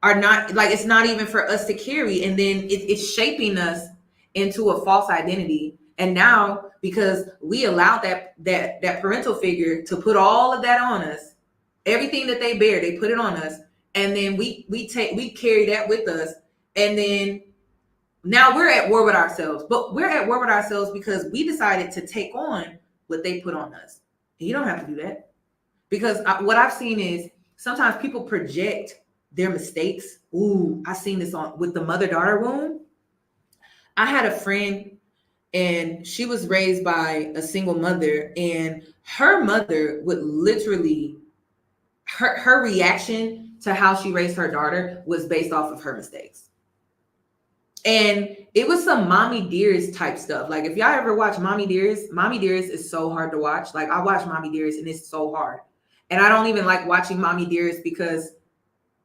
are not, like, it's not even for us to carry. And then it's shaping us into a false identity. And now, because we allowed that parental figure to put all of that on us, everything that they bear, they put it on us. And then we carry that with us. And then now we're at war with ourselves. But we're at war with ourselves because we decided to take on what they put on us. And you don't have to do that. Because what I've seen is sometimes people project their mistakes. Ooh, I've seen this with the mother-daughter wound. I had a friend and she was raised by a single mother, and her mother would literally, her reaction to how she raised her daughter was based off of her mistakes. And it was some Mommy Dearest type stuff. Like, if y'all ever watch Mommy Dearest is so hard to watch. Like, I watch Mommy Dearest and it's so hard. And I don't even like watching Mommy Dearest because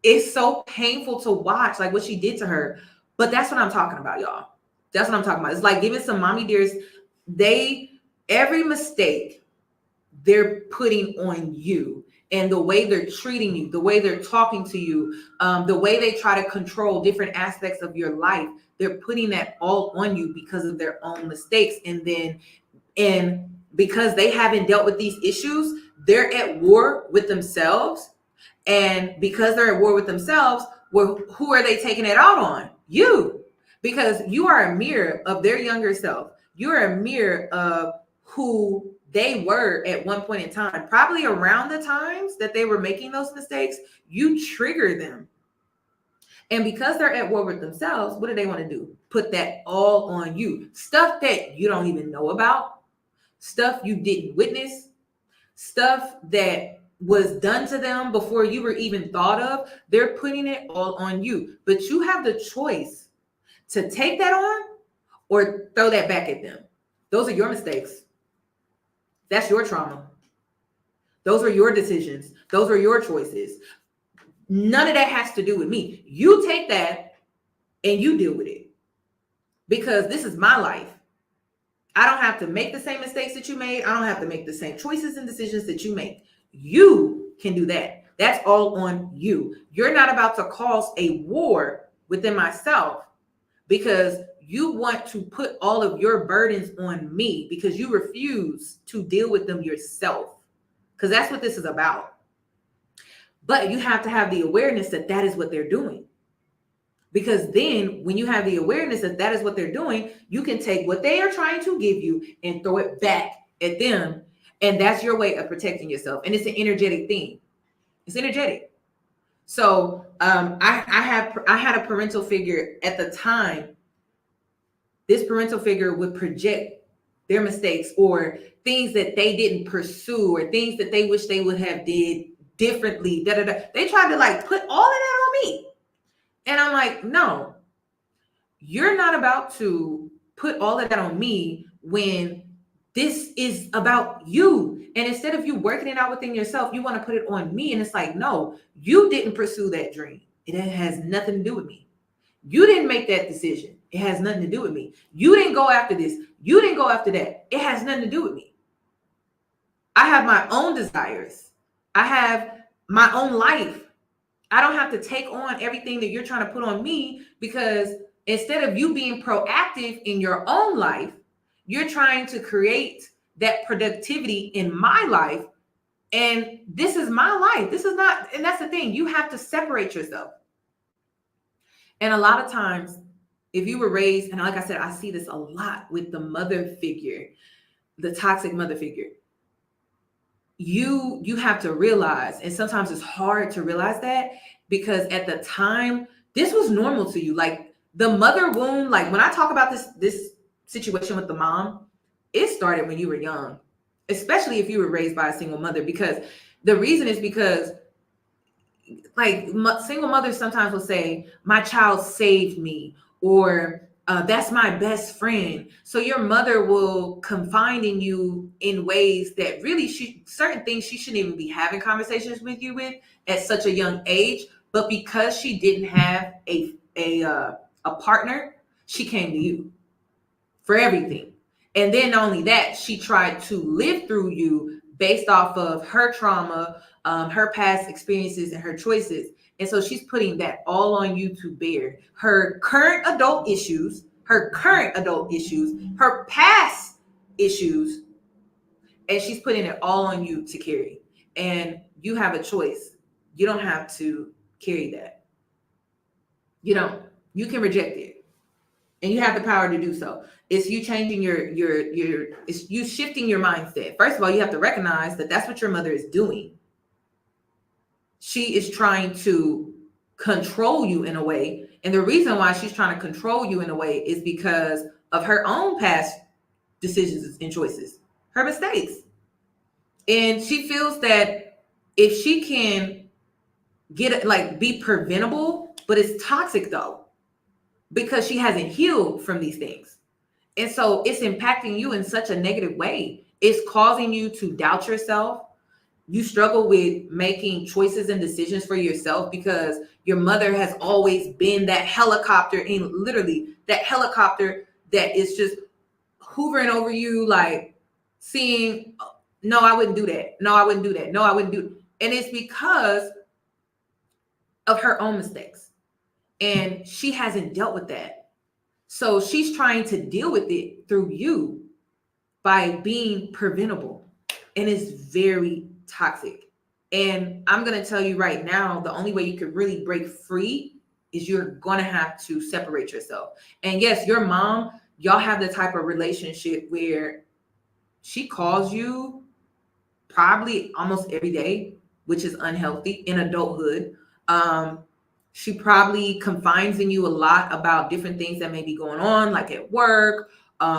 it's so painful to watch, like what she did to her. But that's what I'm talking about, y'all. That's what I'm talking about. It's like giving some Mommy Dearest. Every mistake they're putting on you, and the way they're treating you, the way they're talking to you, the way they try to control different aspects of your life, they're putting that all on you because of their own mistakes. And because they haven't dealt with these issues, they're at war with themselves. And because they're at war with themselves, well, who are they taking it out on? You. Because you are a mirror of their younger self. You're a mirror of who they were at one point in time. Probably around the times that they were making those mistakes, you trigger them. And because they're at war with themselves, what do they want to do? Put that all on you. Stuff that you don't even know about. Stuff you didn't witness. Stuff that was done to them before you were even thought of. They're putting it all on you. But you have the choice to take that on or throw that back at them. Those are your mistakes. That's your trauma. Those are your decisions. Those are your choices. None of that has to do with me. You take that and you deal with it, because this is my life. I don't have to make the same mistakes that you made. I don't have to make the same choices and decisions that you make. You can do that. That's all on you. You're not about to cause a war within myself because you want to put all of your burdens on me because you refuse to deal with them yourself. Because that's what this is about. But you have to have the awareness that that is what they're doing. Because then when you have the awareness that that is what they're doing, you can take what they are trying to give you and throw it back at them. And that's your way of protecting yourself. And it's an energetic thing. It's energetic. So I had a parental figure at the time. This parental figure would project their mistakes or things that they didn't pursue or things that they wish they would have did differently. They tried to like put all of that on me. And I'm like, no, you're not about to put all of that on me when this is about you. And instead of you working it out within yourself, you want to put it on me. And it's like, no, you didn't pursue that dream. It has nothing to do with me. You didn't make that decision. It has nothing to do with me. You didn't go after this. You didn't go after that. It has nothing to do with me. I have my own desires. I have my own life. I don't have to take on everything that you're trying to put on me, because instead of you being proactive in your own life, you're trying to create that productivity in my life. And this is my life. This is not, and that's the thing. You have to separate yourself. And a lot of times, if you were raised, and like I said, I see this a lot with the mother figure, the toxic mother figure. You have to realize, and sometimes it's hard to realize that, because at the time this was normal to you. Like the mother wound, like when I talk about this situation with the mom, it started when you were young, especially if you were raised by a single mother, because the reason is because like single mothers sometimes will say, my child saved me, or that's my best friend. So your mother will confide in you in ways that really certain things she shouldn't even be having conversations with you with at such a young age. But because she didn't have a partner, she came to you for everything. And then not only that, she tried to live through you based off of her trauma, her past experiences and her choices. And so she's putting that all on you to bear. Her current adult issues, her past issues, and she's putting it all on you to carry. And you have a choice. You don't have to carry that. You don't. You can reject it. And you have the power to do so. It's you changing it's you shifting your mindset. First of all, you have to recognize that that's what your mother is doing. She is trying to control you in a way. And the reason why she's trying to control you in a way is because of her own past decisions and choices, her mistakes. And she feels that if she can be preventable, but it's toxic though, because she hasn't healed from these things. And so it's impacting you in such a negative way. It's causing you to doubt yourself. You struggle with making choices and decisions for yourself because your mother has always been that helicopter, and literally that helicopter that is just hoovering over you, like seeing, no, I wouldn't do that. No, I wouldn't do that. No, I wouldn't do. And it's because of her own mistakes. And she hasn't dealt with that. So she's trying to deal with it through you by being preventable. And it's very toxic. And I'm going to tell you right now, the only way you can really break free is you're going to have to separate yourself. And yes, your mom, y'all have the type of relationship where she calls you probably almost every day, which is unhealthy in adulthood. She probably confides in you a lot about different things that may be going on, like at work,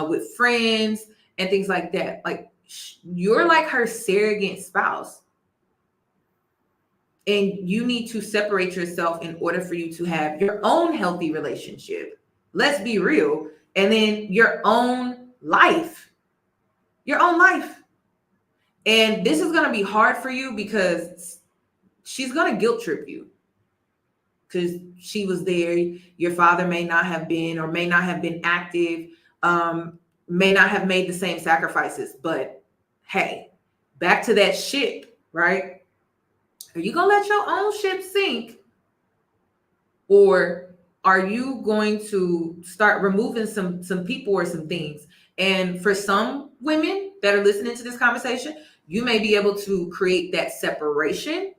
with friends and things like that. Like you're like her surrogate spouse. And you need to separate yourself in order for you to have your own healthy relationship. Let's be real. And then your own life. Your own life. And this is going to be hard for you because she's going to guilt trip you. because she was there. Your father may not have been, or may not have been active, may not have made the same sacrifices. But hey, back to that ship, right? Are you gonna let your own ship sink, or are you going to start removing some people or some things? And for some women that are listening to this conversation, you may be able to create that separation.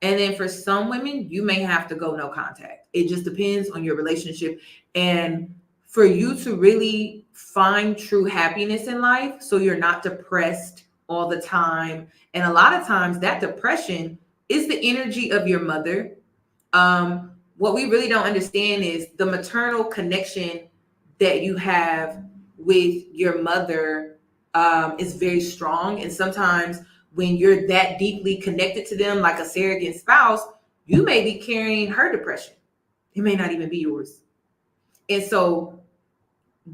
And then for some women, you may have to go no contact. It just depends on your relationship. And for you to really find true happiness in life, so you're not depressed all the time. And a lot of times that depression is the energy of your mother. What we really don't understand is the maternal connection that you have with your mother is very strong. And sometimes when you're that deeply connected to them, like a surrogate spouse, you may be carrying her depression. It may not even be yours. And so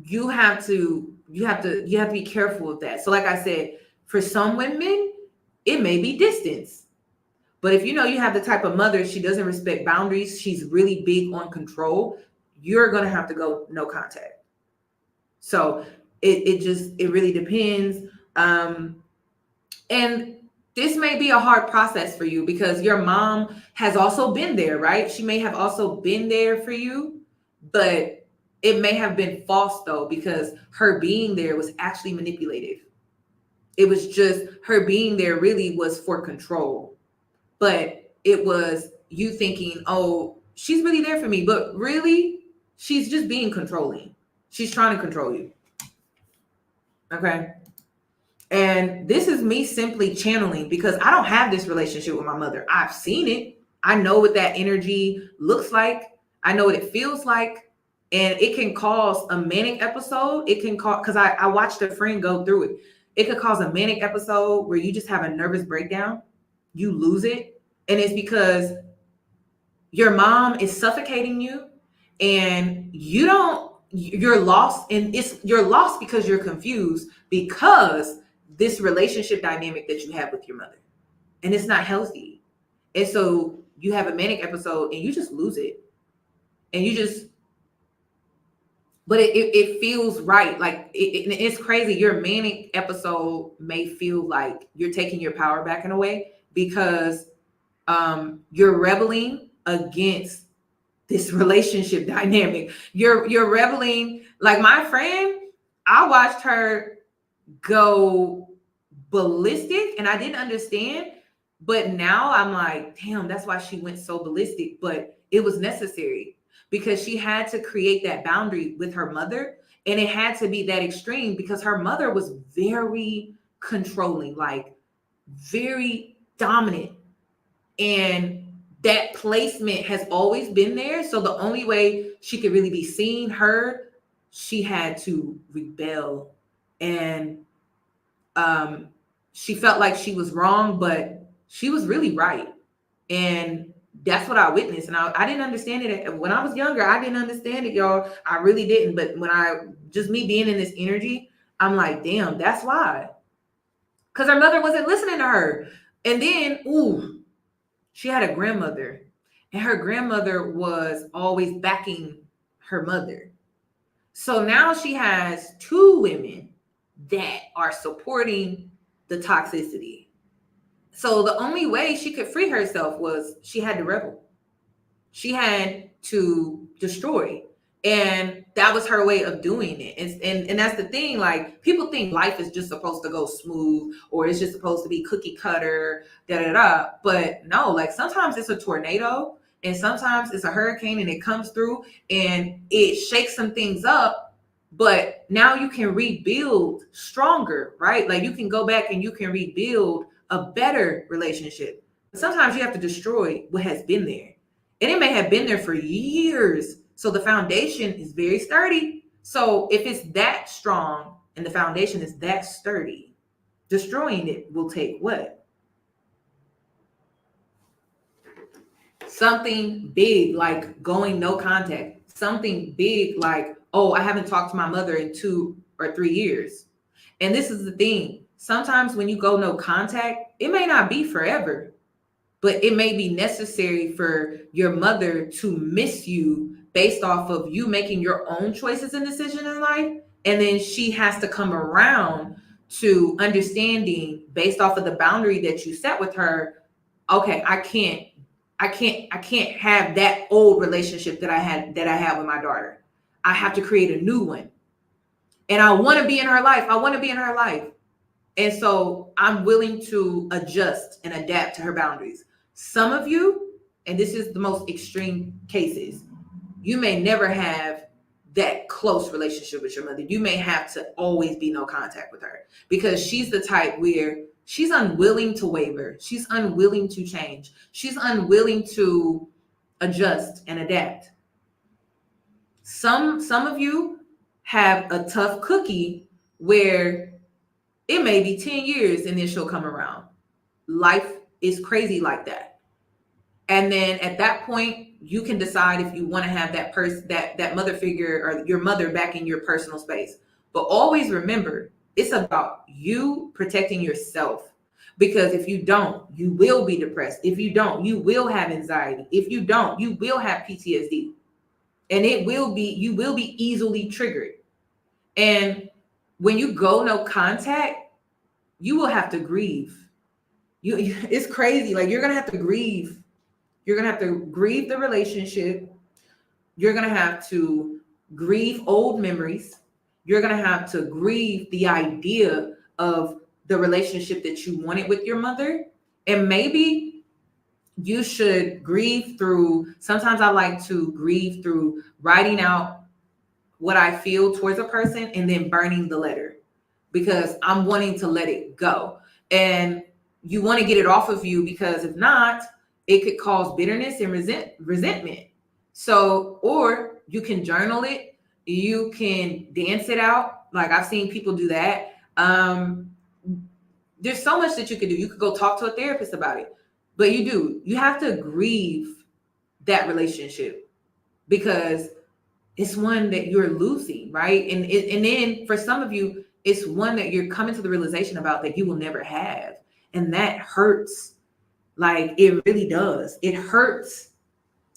you have to be careful of that. So like I said, for some women, it may be distance. But if you know you have the type of mother, she doesn't respect boundaries, she's really big on control, you're going to have to go no contact. So it really depends. And this may be a hard process for you because your mom has also been there, right? She may have also been there for you, but it may have been false though, because her being there was actually manipulative. It was just her being there really was for control. But it was you thinking, oh, she's really there for me. But really, she's just being controlling. She's trying to control you. Okay. And this is me simply channeling, because I don't have this relationship with my mother. I've seen it. I know what that energy looks like. I know what it feels like. And it can cause a manic episode. It can cause, because I watched a friend go through it. It could cause a manic episode where you just have a nervous breakdown. You lose it. And it's because your mom is suffocating you and you're lost. And you're lost because you're confused because this relationship dynamic that you have with your mother, and it's not healthy. And so you have a manic episode and you just lose it. And but it feels right. Like it's crazy. Your manic episode may feel like you're taking your power back in a way, because you're rebelling against this relationship dynamic. You're rebelling. Like my friend, I watched her go ballistic and I didn't understand. But now I'm like, damn, that's why she went so ballistic. But it was necessary, because she had to create that boundary with her mother. And it had to be that extreme because her mother was very controlling, like very dominant. And that placement has always been there. So the only way she could really be seen, heard, she had to rebel. And she felt like she was wrong, but she was really right. And that's what I witnessed. And I didn't understand it. When I was younger, I didn't understand it, y'all. I really didn't. But when just me being in this energy, I'm like, damn, that's why. Because her mother wasn't listening to her. And then, she had a grandmother. And her grandmother was always backing her mother. So now she has two women that are supporting the toxicity. So the only way she could free herself was she had to rebel. She had to destroy. And that was her way of doing it. And that's the thing. Like, people think life is just supposed to go smooth, or it's just supposed to be cookie cutter, But no, like sometimes it's a tornado and sometimes it's a hurricane and it comes through and it shakes some things up. But now you can rebuild stronger, right? Like you can go back and you can rebuild a better relationship. Sometimes you have to destroy what has been there. And it may have been there for years. So the foundation is very sturdy. So if it's that strong and the foundation is that sturdy, destroying it will take what? Something big, like going no contact. Something big like, oh, I haven't talked to my mother in 2 or 3 years. And this is the thing. Sometimes when you go no contact, it may not be forever. but it may be necessary for your mother to miss you based off of you making your own choices and decisions in life. And then she has to come around to understanding based off of the boundary that you set with her. Okay, I can't have that old relationship that I had with my daughter. I have to create a new one. And I want to be in her life. And so I'm willing to adjust and adapt to her boundaries. Some of you, and this is the most extreme cases, you may never have that close relationship with your mother. You may have to always be no contact with her because she's the type where she's unwilling to waver. She's unwilling to change. She's unwilling to adjust and adapt. Some of you have a tough cookie where it may be 10 years and then she'll come around. Life is crazy like that. And then at that point, you can decide if you want to have that person, that mother figure or your mother back in your personal space. But always remember, it's about you protecting yourself. Because if you don't, you will be depressed. If you don't, you will have anxiety. If you don't, you will have PTSD. And you will be easily triggered. And when you go no contact, you will have to grieve. It's crazy. Like you're going to have to grieve. You're going to have to grieve the relationship. You're going to have to grieve old memories. You're going to have to grieve the idea of the relationship that you wanted with your mother. And maybe you should grieve through, sometimes I like to grieve through writing out what I feel towards a person and then burning the letter because I'm wanting to let it go. And you want to get it off of you because if not, it could cause bitterness and resentment. So, or you can journal it. You can dance it out. Like I've seen people do that. There's so much that you could do. You could go talk to a therapist about it, but you have to grieve that relationship because it's one that you're losing, right? And then for some of you, it's one that you're coming to the realization about that you will never have. And that hurts. Like it really does. It hurts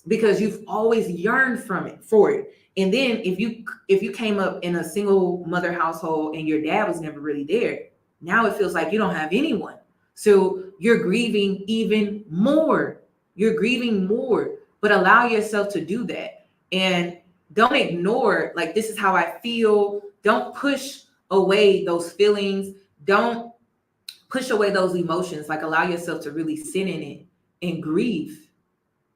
because you've always yearned for it. And then if you came up in a single mother household and your dad was never really there, now it feels like you don't have anyone. So you're grieving even more. You're grieving more, but allow yourself to do that. And don't ignore, like, this is how I feel. Don't push away those feelings. Don't push away those emotions. Like, allow yourself to really sit in it and grieve.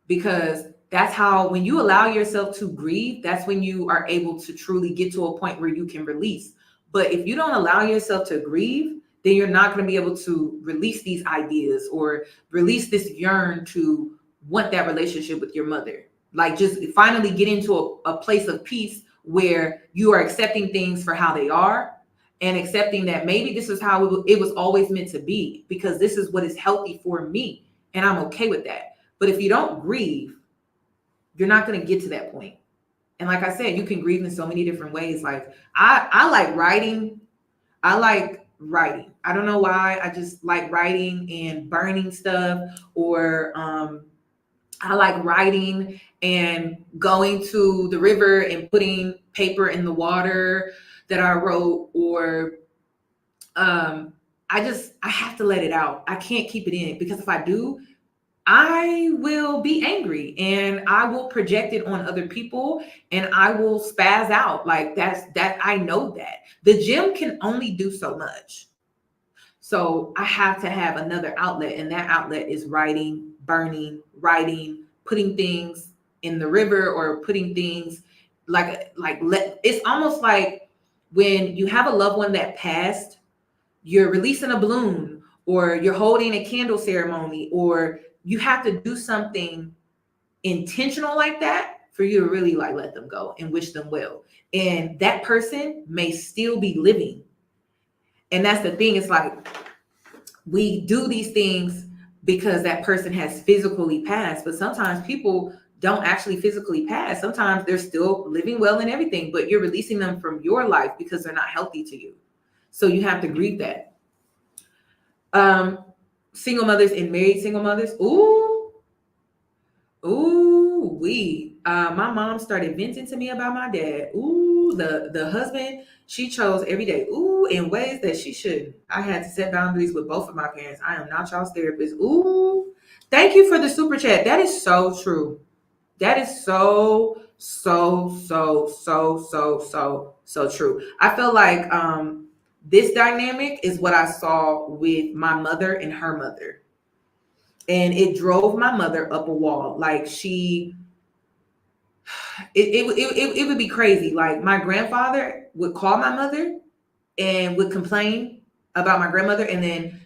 Because that's how, when you allow yourself to grieve, that's when you are able to truly get to a point where you can release. But if you don't allow yourself to grieve, then you're not going to be able to release these ideas or release this yearn to want that relationship with your mother. Like, just finally get into a place of peace where you are accepting things for how they are and accepting that maybe this is how it was always meant to be, because this is what is healthy for me. And I'm okay with that. But if you don't grieve, you're not going to get to that point. And like I said, you can grieve in so many different ways. Like I like writing. I don't know why. I just like writing and burning stuff, or I like writing and going to the river and putting paper in the water that I wrote, or I have to let it out. I can't keep it in, because if I do, I will be angry and I will project it on other people and I will spaz out. Like that. I know that the gym can only do so much. So I have to have another outlet, and that outlet is writing, burning, writing, putting things in the river, or putting things it's almost like when you have a loved one that passed, you're releasing a balloon, or you're holding a candle ceremony, or you have to do something intentional like that for you to really like let them go and wish them well. And that person may still be living. And that's the thing. It's like, we do these things because that person has physically passed, but sometimes people don't actually physically pass. Sometimes they're still living well and everything, but you're releasing them from your life because they're not healthy to you. So you have to grieve that. single mothers and married single mothers. Ooh, my mom started venting to me about my dad. Ooh, the husband she chose every day. Ooh, in ways that she shouldn't. I had to set boundaries with both of my parents. I am not y'all's therapist. Ooh, thank you for the super chat. That is so true. That is so true. I feel like this dynamic is what I saw with my mother and her mother. And it drove my mother up a wall. Like it would be crazy. Like my grandfather would call my mother and would complain about my grandmother. And then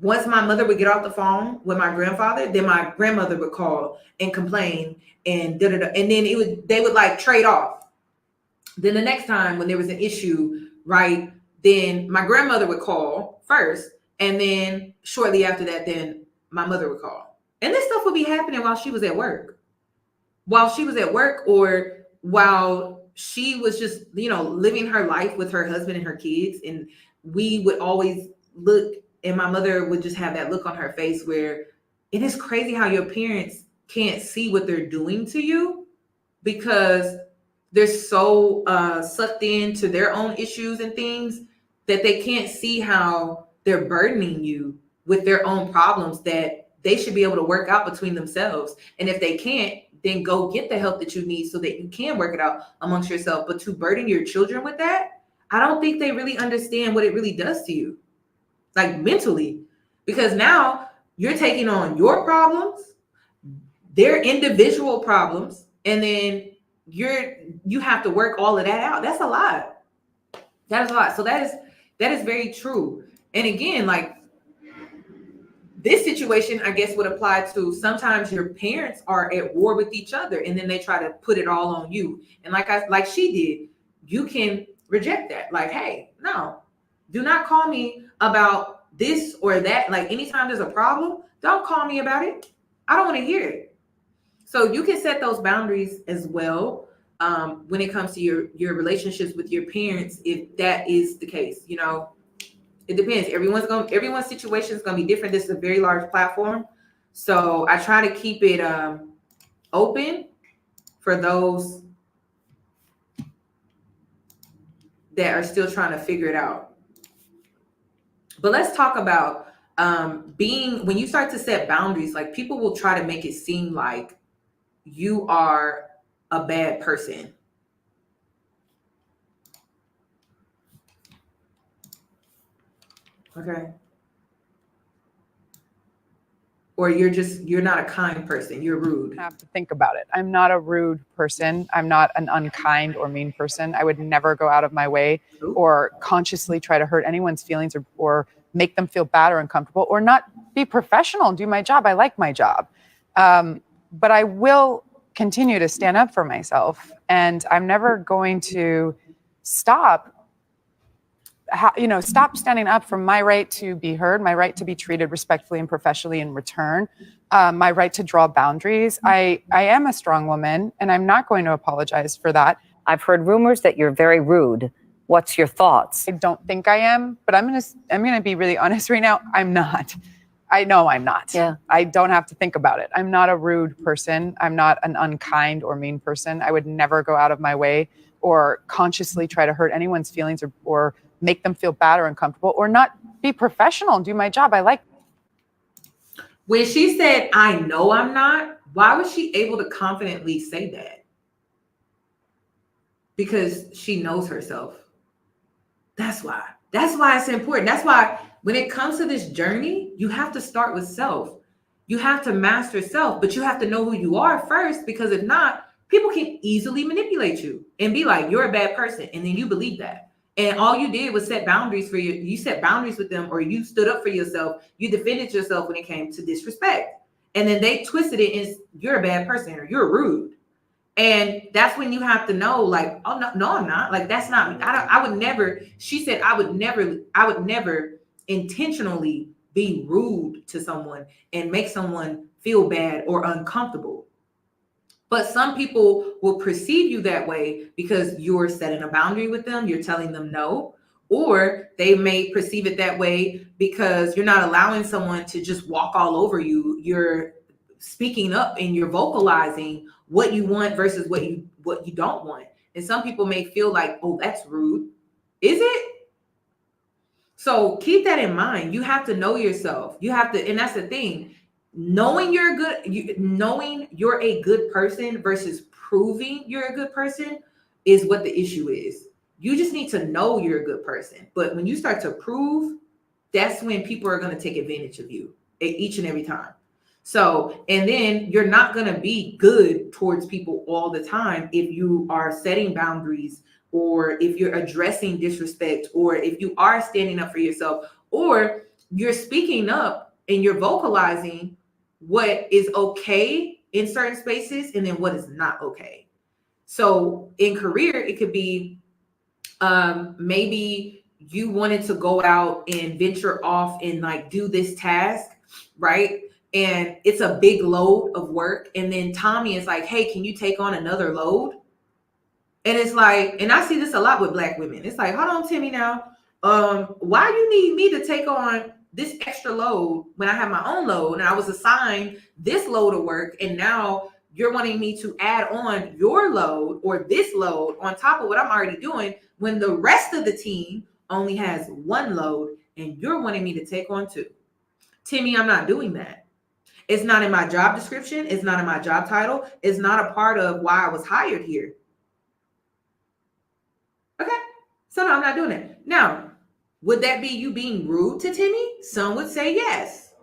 once my mother would get off the phone with my grandfather, then my grandmother would call and complain and da-da-da. And then they would like trade off. Then the next time when there was an issue, right, then my grandmother would call first. And then shortly after that, then my mother would call. And this stuff would be happening while she was at work. While she was at work, or while she was just, living her life with her husband and her kids. And we would always look, and my mother would just have that look on her face where it is crazy how your parents can't see what they're doing to you because they're so sucked into their own issues and things that they can't see how they're burdening you with their own problems that they should be able to work out between themselves. And if they can't, then go get the help that you need so that you can work it out amongst yourself. But to burden your children with that, I don't think they really understand what it really does to you, like mentally, because now you're taking on your problems, their individual problems, and then you have to work all of that out. That's a lot. That is a lot. So that is very true. And again, like this situation, I guess, would apply to sometimes your parents are at war with each other and then they try to put it all on you. And like she did, you can reject that. Like, hey, no, do not call me about this or that. Like anytime there's a problem, don't call me about it. I don't want to hear it. So you can set those boundaries as well when it comes to your relationships with your parents, if that is the case. It depends. Everyone's situation is going to be different. This is a very large platform. So I try to keep it open for those that are still trying to figure it out. But let's talk about when you start to set boundaries, like people will try to make it seem like you are a bad person. Okay. Or you're not a kind person. You're rude. I have to think about it. I'm not a rude person. I'm not an unkind or mean person. I would never go out of my way or consciously try to hurt anyone's feelings or make them feel bad or uncomfortable or not be professional and do my job. I like my job. But I will continue to stand up for myself. And I'm never going to stop standing up for my right to be heard, my right to be treated respectfully and professionally in return, my right to draw boundaries. I am a strong woman, and I'm not going to apologize for that. I've heard rumors that you're very rude. What's your thoughts? I don't think I am, but I'm gonna be really honest right now. I'm not. I know I'm not. Yeah. I don't have to think about it. I'm not a rude person. I'm not an unkind or mean person. I would never go out of my way or consciously try to hurt anyone's feelings or make them feel bad or uncomfortable or not be professional and do my job. I like. When she said, I know I'm not, why was she able to confidently say that? Because she knows herself. That's why it's important. That's why when it comes to this journey, you have to start with self. You have to master self, but you have to know who you are first, because if not, people can easily manipulate you and be like, you're a bad person. And then you believe that. And all you did was set boundaries for you set boundaries with them, or you stood up for yourself. You defended yourself when it came to disrespect. And then they twisted it as you're a bad person or you're rude. And that's when you have to know, like, oh, no, I'm not. Like, that's not me. I would never, she said, I would never intentionally be rude to someone and make someone feel bad or uncomfortable. But some people will perceive you that way because you're setting a boundary with them. You're telling them no, Or they may perceive it that way because you're not allowing someone to just walk all over you. You're speaking up and you're vocalizing what you want versus what you don't want. And some people may feel like, oh, that's rude. Is it? So keep that in mind. You have to know yourself. You have to, and that's the thing. Knowing knowing you're a good person versus proving you're a good person is what the issue is. You just need to know you're a good person. But when you start to prove, that's when people are going to take advantage of you each and every time. So, and then you're not going to be good towards people all the time if you are setting boundaries, or if you're addressing disrespect, or if you are standing up for yourself, or you're speaking up and you're vocalizing what is okay in certain spaces and then what is not okay. So in career, it could be maybe you wanted to go out and venture off and like do this task, right? And it's a big load of work. And then Tommy is like, hey, can you take on another load? And it's like, and I see this a lot with Black women. It's like, hold on, Timmy, now, why you need me to take on this extra load when I have my own load and I was assigned this load of work, and now you're wanting me to add on your load or this load on top of what I'm already doing when the rest of the team only has one load and you're wanting me to take on two. Timmy, I'm not doing that. It's not in my job description. It's not in my job title. It's not a part of why I was hired here. Okay, so no, I'm not doing it. Now, would that be you being rude to Timmy? Some would say yes.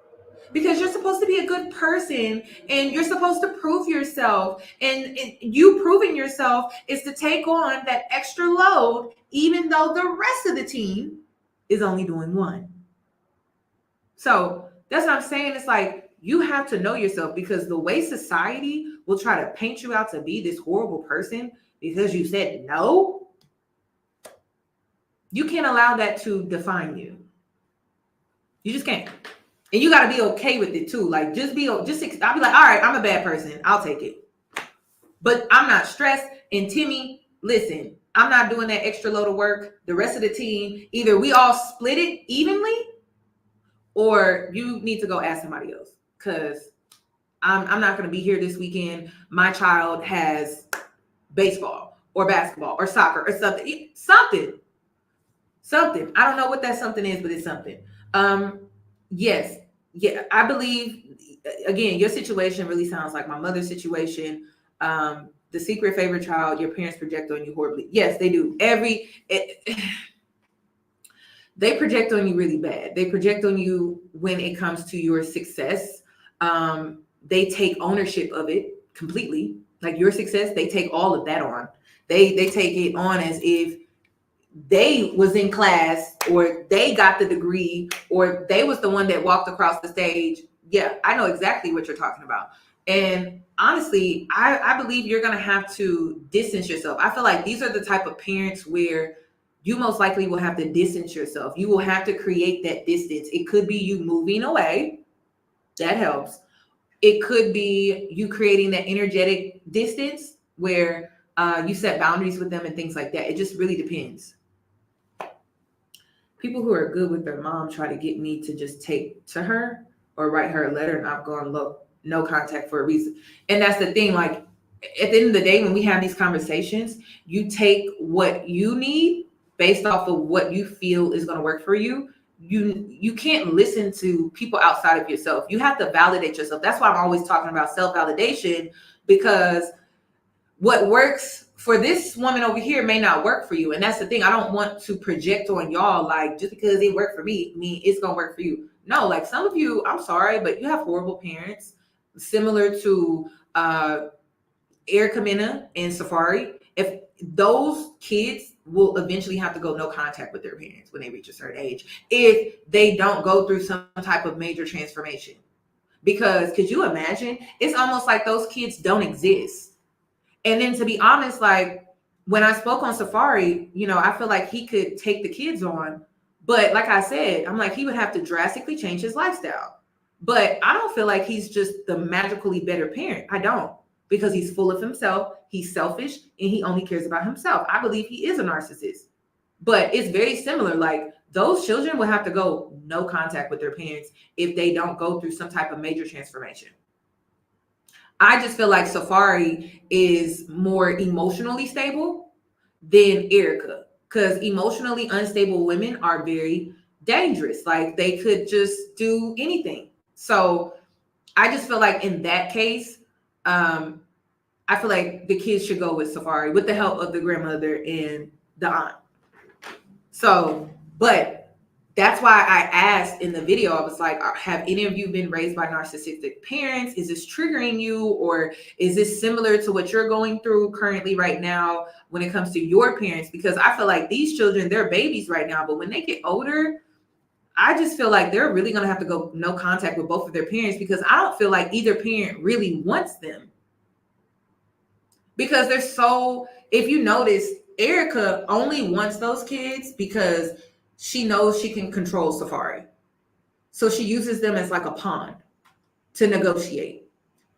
Because you're supposed to be a good person and you're supposed to prove yourself. And you proving yourself is to take on that extra load, even though the rest of the team is only doing one. So that's what I'm saying. It's like, you have to know yourself, because the way society will try to paint you out to be this horrible person because you said no, you can't allow that to define you. You just can't. And you got to be okay with it too. Like, I'll be like, all right, I'm a bad person. I'll take it. But I'm not stressed. And Timmy, listen, I'm not doing that extra load of work. The rest of the team, either we all split it evenly, or you need to go ask somebody else. Because I'm not going to be here this weekend. My child has baseball or basketball or soccer or something. Something. I don't know what that something is, but it's something. Yes. Yeah, I believe, again, your situation really sounds like my mother's situation. The secret favorite child, your parents project on you horribly. Yes, they do. They project on you really bad. They project on you when it comes to your success. They take ownership of it completely. Like your success, they take all of that on. They take it on as if they was in class, or they got the degree, or they was the one that walked across the stage. Yeah, I know exactly what you're talking about. And honestly, I believe you're going to have to distance yourself. I feel like these are the type of parents where you most likely will have to distance yourself. You will have to create that distance. It could be you moving away. That helps. It could be you creating that energetic distance where you set boundaries with them and things like that. It just really depends. People who are good with their mom try to get me to just take to her or write her a letter, and I've gone, look, no contact for a reason. And that's the thing. Like, at the end of the day, when we have these conversations, you take what you need based off of what you feel is going to work for you. You can't listen to people outside of yourself. You have to validate yourself. That's why I'm always talking about self-validation, because what works for this woman over here may not work for you. And that's the thing. I don't want to project on y'all, like, just because it worked for me, it's going to work for you. No, like, some of you, I'm sorry, but you have horrible parents, similar to Erica Mena and Safari. If those kids will eventually have to go no contact with their parents when they reach a certain age, if they don't go through some type of major transformation. Because could you imagine? It's almost like those kids don't exist. And then, to be honest, like, when I spoke on Safari, I feel like he could take the kids on. But like I said, I'm like, he would have to drastically change his lifestyle. But I don't feel like he's just the magically better parent. I don't. Because he's full of himself, he's selfish, and he only cares about himself. I believe he is a narcissist. But it's very similar. Like those children will have to go no contact with their parents if they don't go through some type of major transformation. I just feel like Safari is more emotionally stable than Erica, because emotionally unstable women are very dangerous. Like they could just do anything. So I just feel like in that case, I feel like the kids should go with Safari with the help of the grandmother and the aunt. So, but that's why I asked in the video, I was like, have any of you been raised by narcissistic parents? Is this triggering you? Or is this similar to what you're going through currently right now when it comes to your parents? Because I feel like these children, they're babies right now, but when they get older, I just feel like they're really going to have to go no contact with both of their parents, because I don't feel like either parent really wants them. Because they're so, if you notice, Erica only wants those kids because she knows she can control Safari. So she uses them as like a pawn to negotiate.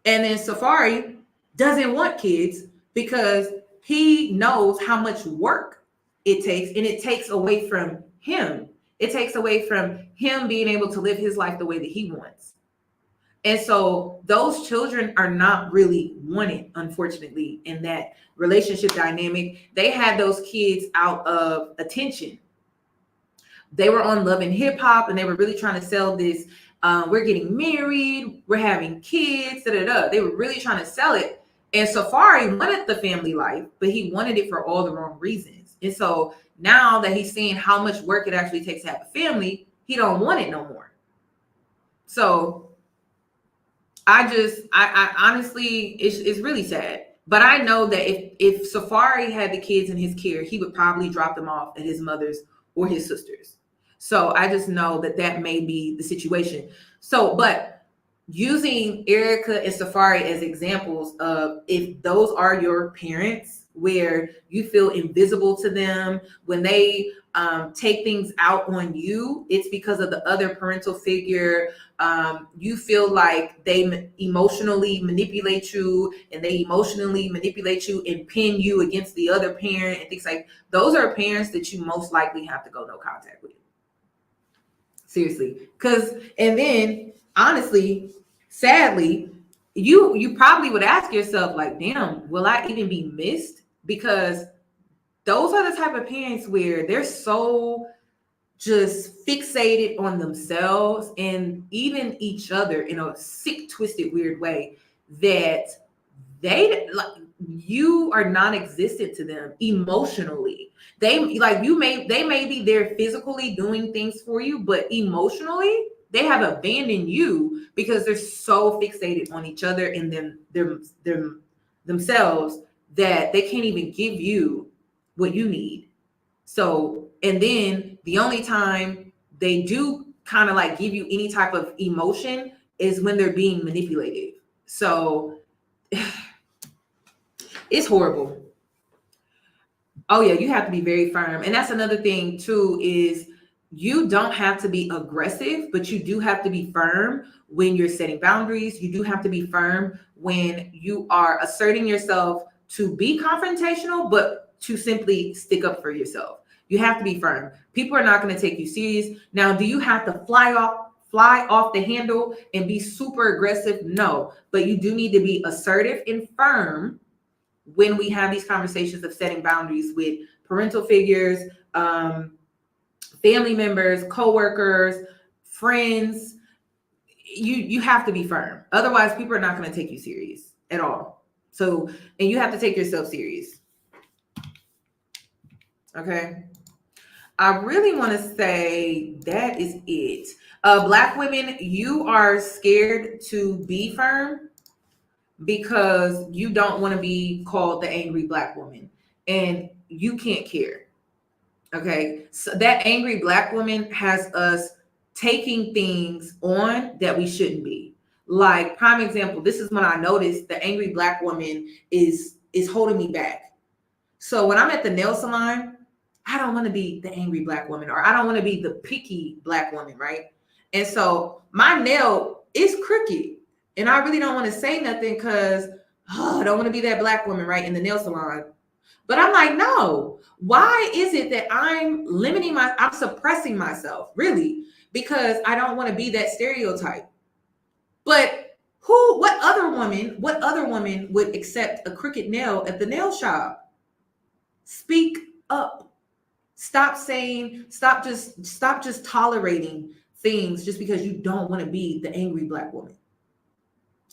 And then Safari doesn't want kids because he knows how much work it takes, and it takes away from him. It takes away from him being able to live his life the way that he wants. And so those children are not really wanted, unfortunately, in that relationship dynamic. They had those kids out of attention. They were on Love and Hip Hop, and they were really trying to sell this. We're getting married, we're having kids, They were really trying to sell it. And Safari wanted the family life, but he wanted it for all the wrong reasons. And so now that he's seeing how much work it actually takes to have a family, he don't want it no more. So I honestly, it's really sad. But I know that if Safari had the kids in his care, he would probably drop them off at his mother's or his sister's. So I just know that that may be the situation. So, but using Erica and Safari as examples of if those are your parents where you feel invisible to them, when they take things out on you, it's because of the other parental figure. You feel like they emotionally manipulate you, and they emotionally manipulate you and pin you against the other parent and things like those are parents that you most likely have to go no contact with. Seriously. And then honestly, sadly, you probably would ask yourself like, damn, will I even be missed? Because those are the type of parents where they're so just fixated on themselves and even each other in a sick, twisted, weird way that they like you are non-existent to them emotionally. They may be there physically doing things for you, but emotionally they have abandoned you because they're so fixated on each other and themselves that they can't even give you what you need. So, and then the only time they do kind of like give you any type of emotion is when they're being manipulated. So it's horrible. Oh yeah, you have to be very firm. And that's another thing too, is you don't have to be aggressive, but you do have to be firm when you're setting boundaries. You do have to be firm when you are asserting yourself to be confrontational, but to simply stick up for yourself. You have to be firm. People are not going to take you serious. Now, do you have to fly off the handle and be super aggressive? No, but you do need to be assertive and firm when we have these conversations of setting boundaries with parental figures, family members, coworkers, friends. You have to be firm. Otherwise, people are not going to take you serious at all. So, and you have to take yourself serious. Okay. I really want to say that is it. Black women, you are scared to be firm because you don't want to be called the angry Black woman, and you can't care. Okay. So that angry Black woman has us taking things on that we shouldn't be. Like, prime example, this is when I noticed the angry Black woman is holding me back. So when I'm at the nail salon, I don't want to be the angry Black woman, or I don't want to be the picky Black woman, right? And so my nail is crooked, and I really don't want to say nothing because I don't want to be that Black woman, right, in the nail salon. But I'm like, no, why is it that I'm suppressing myself, really? Because I don't want to be that stereotype. But what other woman would accept a crooked nail at the nail shop? Speak up. Stop just tolerating things just because you don't want to be the angry Black woman.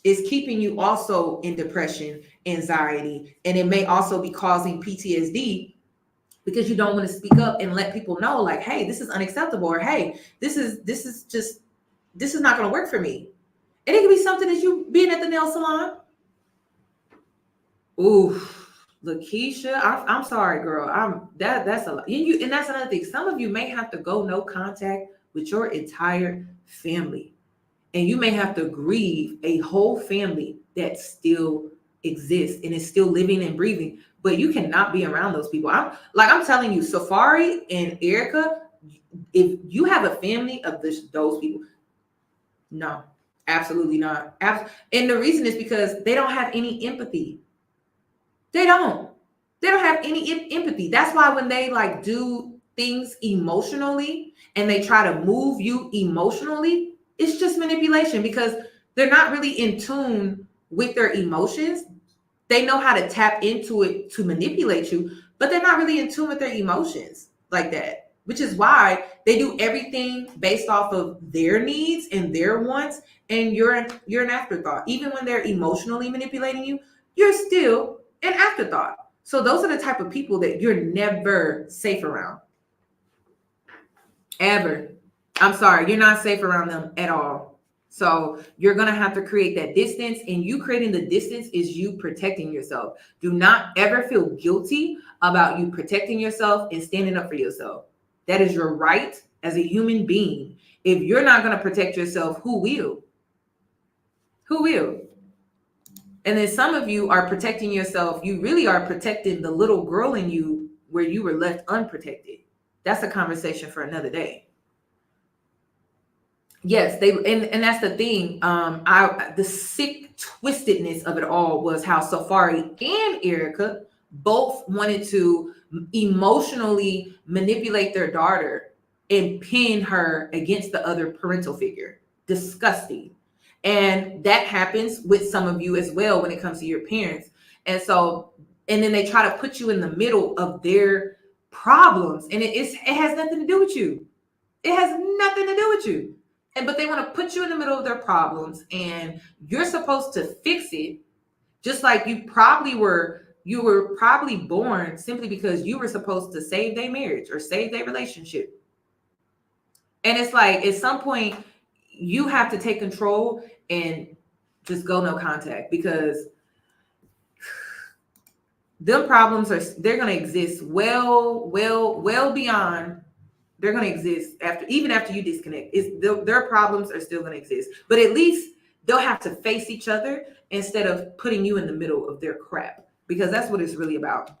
It's keeping you also in depression, anxiety, and it may also be causing PTSD because you don't want to speak up and let people know, like, hey, this is unacceptable, or hey, this is not going to work for me. And it could be something as you being at the nail salon. Ooh, Lakeisha, I'm sorry, girl. That's a lot. And that's another thing. Some of you may have to go no contact with your entire family. And you may have to grieve a whole family that still exists and is still living and breathing. But you cannot be around those people. I'm telling you, Safari and Erica, if you have a family of those people, no, absolutely not. And the reason is because they don't have any empathy. They don't have any empathy. That's why when they like do things emotionally and they try to move you emotionally, it's just manipulation because they're not really in tune with their emotions. They know how to tap into it to manipulate you, but they're not really in tune with their emotions like that, which is why they do everything based off of their needs and their wants, and you're an afterthought. Even when they're emotionally manipulating you, you're still an afterthought. So those are the type of people that you're never safe around. Ever. I'm sorry, you're not safe around them at all. So you're going to have to create that distance, and you creating the distance is you protecting yourself. Do not ever feel guilty about you protecting yourself and standing up for yourself. That is your right as a human being. If you're not going to protect yourself, who will? Who will? And then some of you are protecting yourself. You really are protecting the little girl in you where you were left unprotected. That's a conversation for another day. Yes, and that's the thing. The sick twistedness of it all was how Safari and Erica both wanted to emotionally manipulate their daughter and pin her against the other parental figure. Disgusting. And that happens with some of you as well when it comes to your parents. And then they try to put you in the middle of their problems, and it has nothing to do with you. It has nothing to do with you. But they want to put you in the middle of their problems, and you're supposed to fix it, just like you were probably born simply because you were supposed to save their marriage or save their relationship. And it's like at some point you have to take control and just go no contact, because the problems they're going to exist well beyond. They're going to exist even after you disconnect. Their problems are still going to exist, but at least they'll have to face each other instead of putting you in the middle of their crap, because that's what it's really about.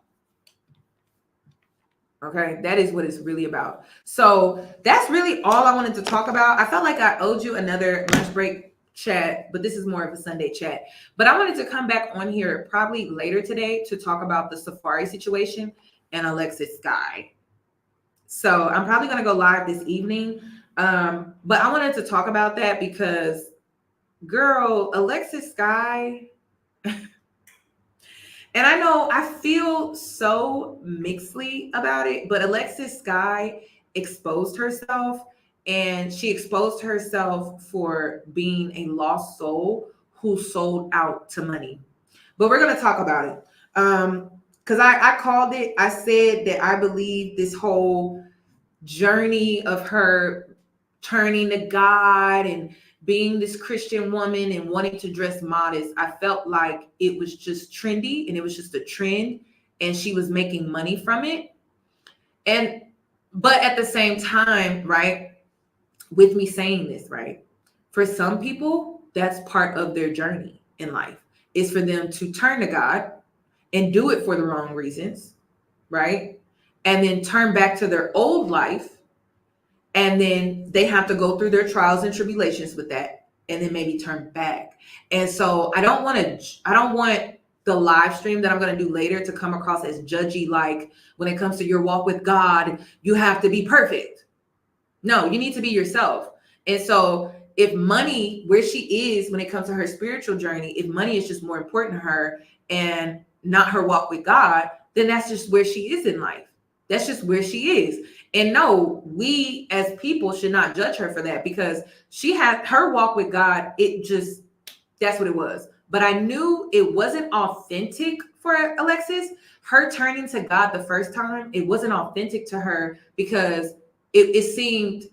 Okay, that is what it's really about. So that's really all I wanted to talk about. I felt like I owed you another lunch break chat, but this is more of a Sunday chat. But I wanted to come back on here probably later today to talk about the Safari situation and Alexis Skyy. So I'm probably going to go live this evening. But I wanted to talk about that because, girl, Alexis Skyy, and I know I feel so mixedly about it, but Alexis Skyy exposed herself, and she exposed herself for being a lost soul who sold out to money. But we're going to talk about it. Because I called it. I said that I believe this whole journey of her turning to God and being this Christian woman and wanting to dress modest, I felt like it was just trendy and it was just a trend, and she was making money from it. But at the same time, right, with me saying this, right, for some people, that's part of their journey in life, is for them to turn to God and do it for the wrong reasons, right? And then turn back to their old life. And then they have to go through their trials and tribulations with that, and then maybe turn back. And so I don't want the live stream that I'm going to do later to come across as judgy, like when it comes to your walk with God, you have to be perfect. No, you need to be yourself. And so if money, where she is when it comes to her spiritual journey, if money is just more important to her and not her walk with God, then that's just where she is in life. That's just where she is. And no, we as people should not judge her for that, because she had her walk with God. It just, that's what it was. But I knew it wasn't authentic for Alexis. Her turning to God the first time, it wasn't authentic to her, because it seemed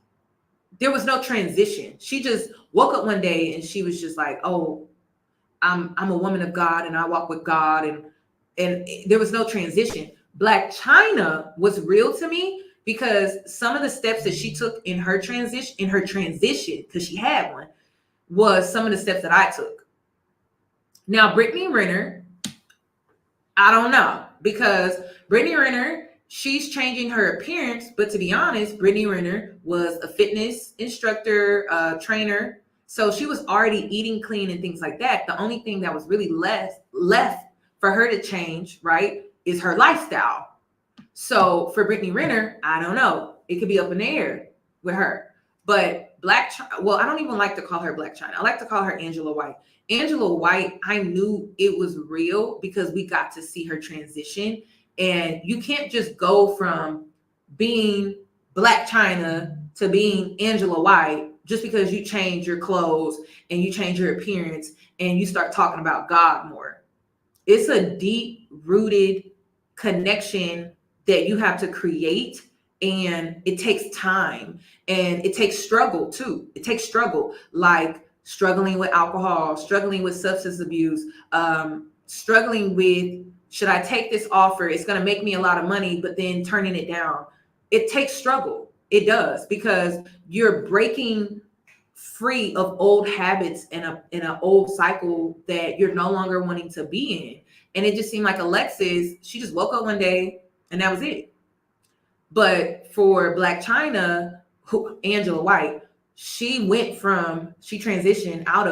there was no transition. She just woke up one day and she was just like, oh, I'm a woman of God and I walk with God, and there was no transition. Black China was real to me, because some of the steps that she took in her transition, because she had one, was some of the steps that I took. Now, Brittany Renner, I don't know, because Brittany Renner, she's changing her appearance, but to be honest, Brittany Renner was a fitness instructor, trainer. So she was already eating clean and things like that. The only thing that was really left for her to change, right, is her lifestyle. So for Brittany Renner, I don't know. It could be up in the air with her. But I don't even like to call her Black China. I like to call her Angela White. Angela White, I knew it was real because we got to see her transition. And you can't just go from being Black China to being Angela White just because you change your clothes and you change your appearance and you start talking about God more. It's a deep-rooted connection that you have to create, and it takes time, and it takes struggle too. It takes struggle, like struggling with alcohol, struggling with substance abuse, struggling with, should I take this offer? It's going to make me a lot of money, but then turning it down. It takes struggle. It does, because you're breaking free of old habits and an old cycle that you're no longer wanting to be in. And it just seemed like Alexis, she just woke up one day and that was it. But for Black China, Angela White, she transitioned out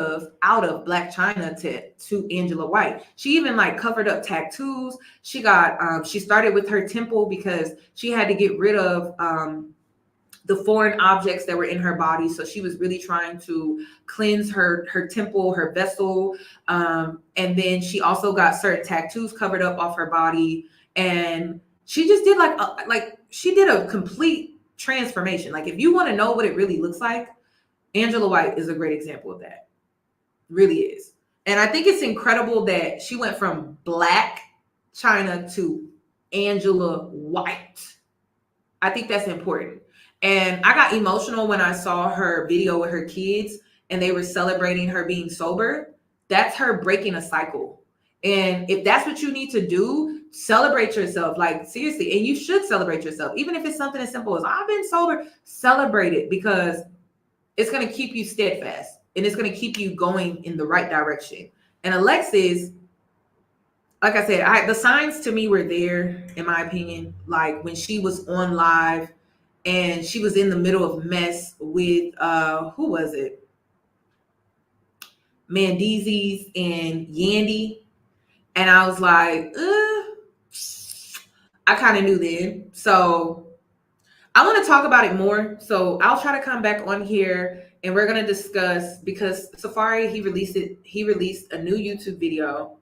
of Black China to Angela White. She even like covered up tattoos. She started with her temple because she had to get rid of the foreign objects that were in her body. So she was really trying to cleanse her temple, her vessel. And then she also got certain tattoos covered up off her body. And she just did she did a complete transformation. Like, if you want to know what it really looks like, Angela White is a great example of that. Really is. And I think it's incredible that she went from Black China to Angela White. I think that's important. And I got emotional when I saw her video with her kids and they were celebrating her being sober. That's her breaking a cycle. And if that's what you need to do, celebrate yourself. Like, seriously. And you should celebrate yourself. Even if it's something as simple as, I've been sober, celebrate it, because it's going to keep you steadfast and it's going to keep you going in the right direction. And Alexis, like I said, the signs to me were there, in my opinion. Like when she was on live and she was in the middle of mess with, who was it? Mandizis and Yandy. And I was like, I kind of knew then. So I want to talk about it more. So I'll try to come back on here and we're going to discuss, because Safari, he released a new YouTube video.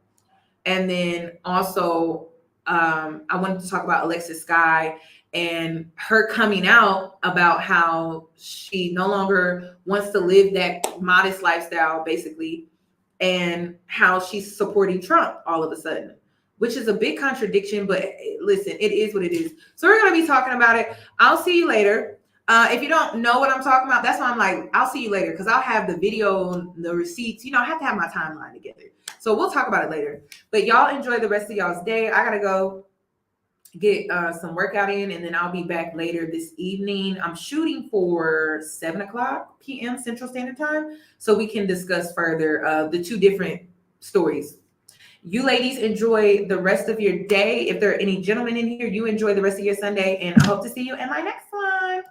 And then also I wanted to talk about Alexis Skyy and her coming out about how she no longer wants to live that modest lifestyle, basically, and how she's supporting Trump all of a sudden, which is a big contradiction. But listen, it is what it is. So we're going to be talking about it. I'll see you later. If you don't know what I'm talking about, that's why I'm like, I'll see you later, because I'll have the video, the receipts. I have to have my timeline together. So we'll talk about it later. But y'all enjoy the rest of y'all's day. I got to go get some workout in, and then I'll be back later this evening. I'm shooting for 7:00 p.m. Central Standard Time, so we can discuss further the two different stories. You ladies enjoy the rest of your day. If there are any gentlemen in here, you enjoy the rest of your Sunday, and I hope to see you in my next one.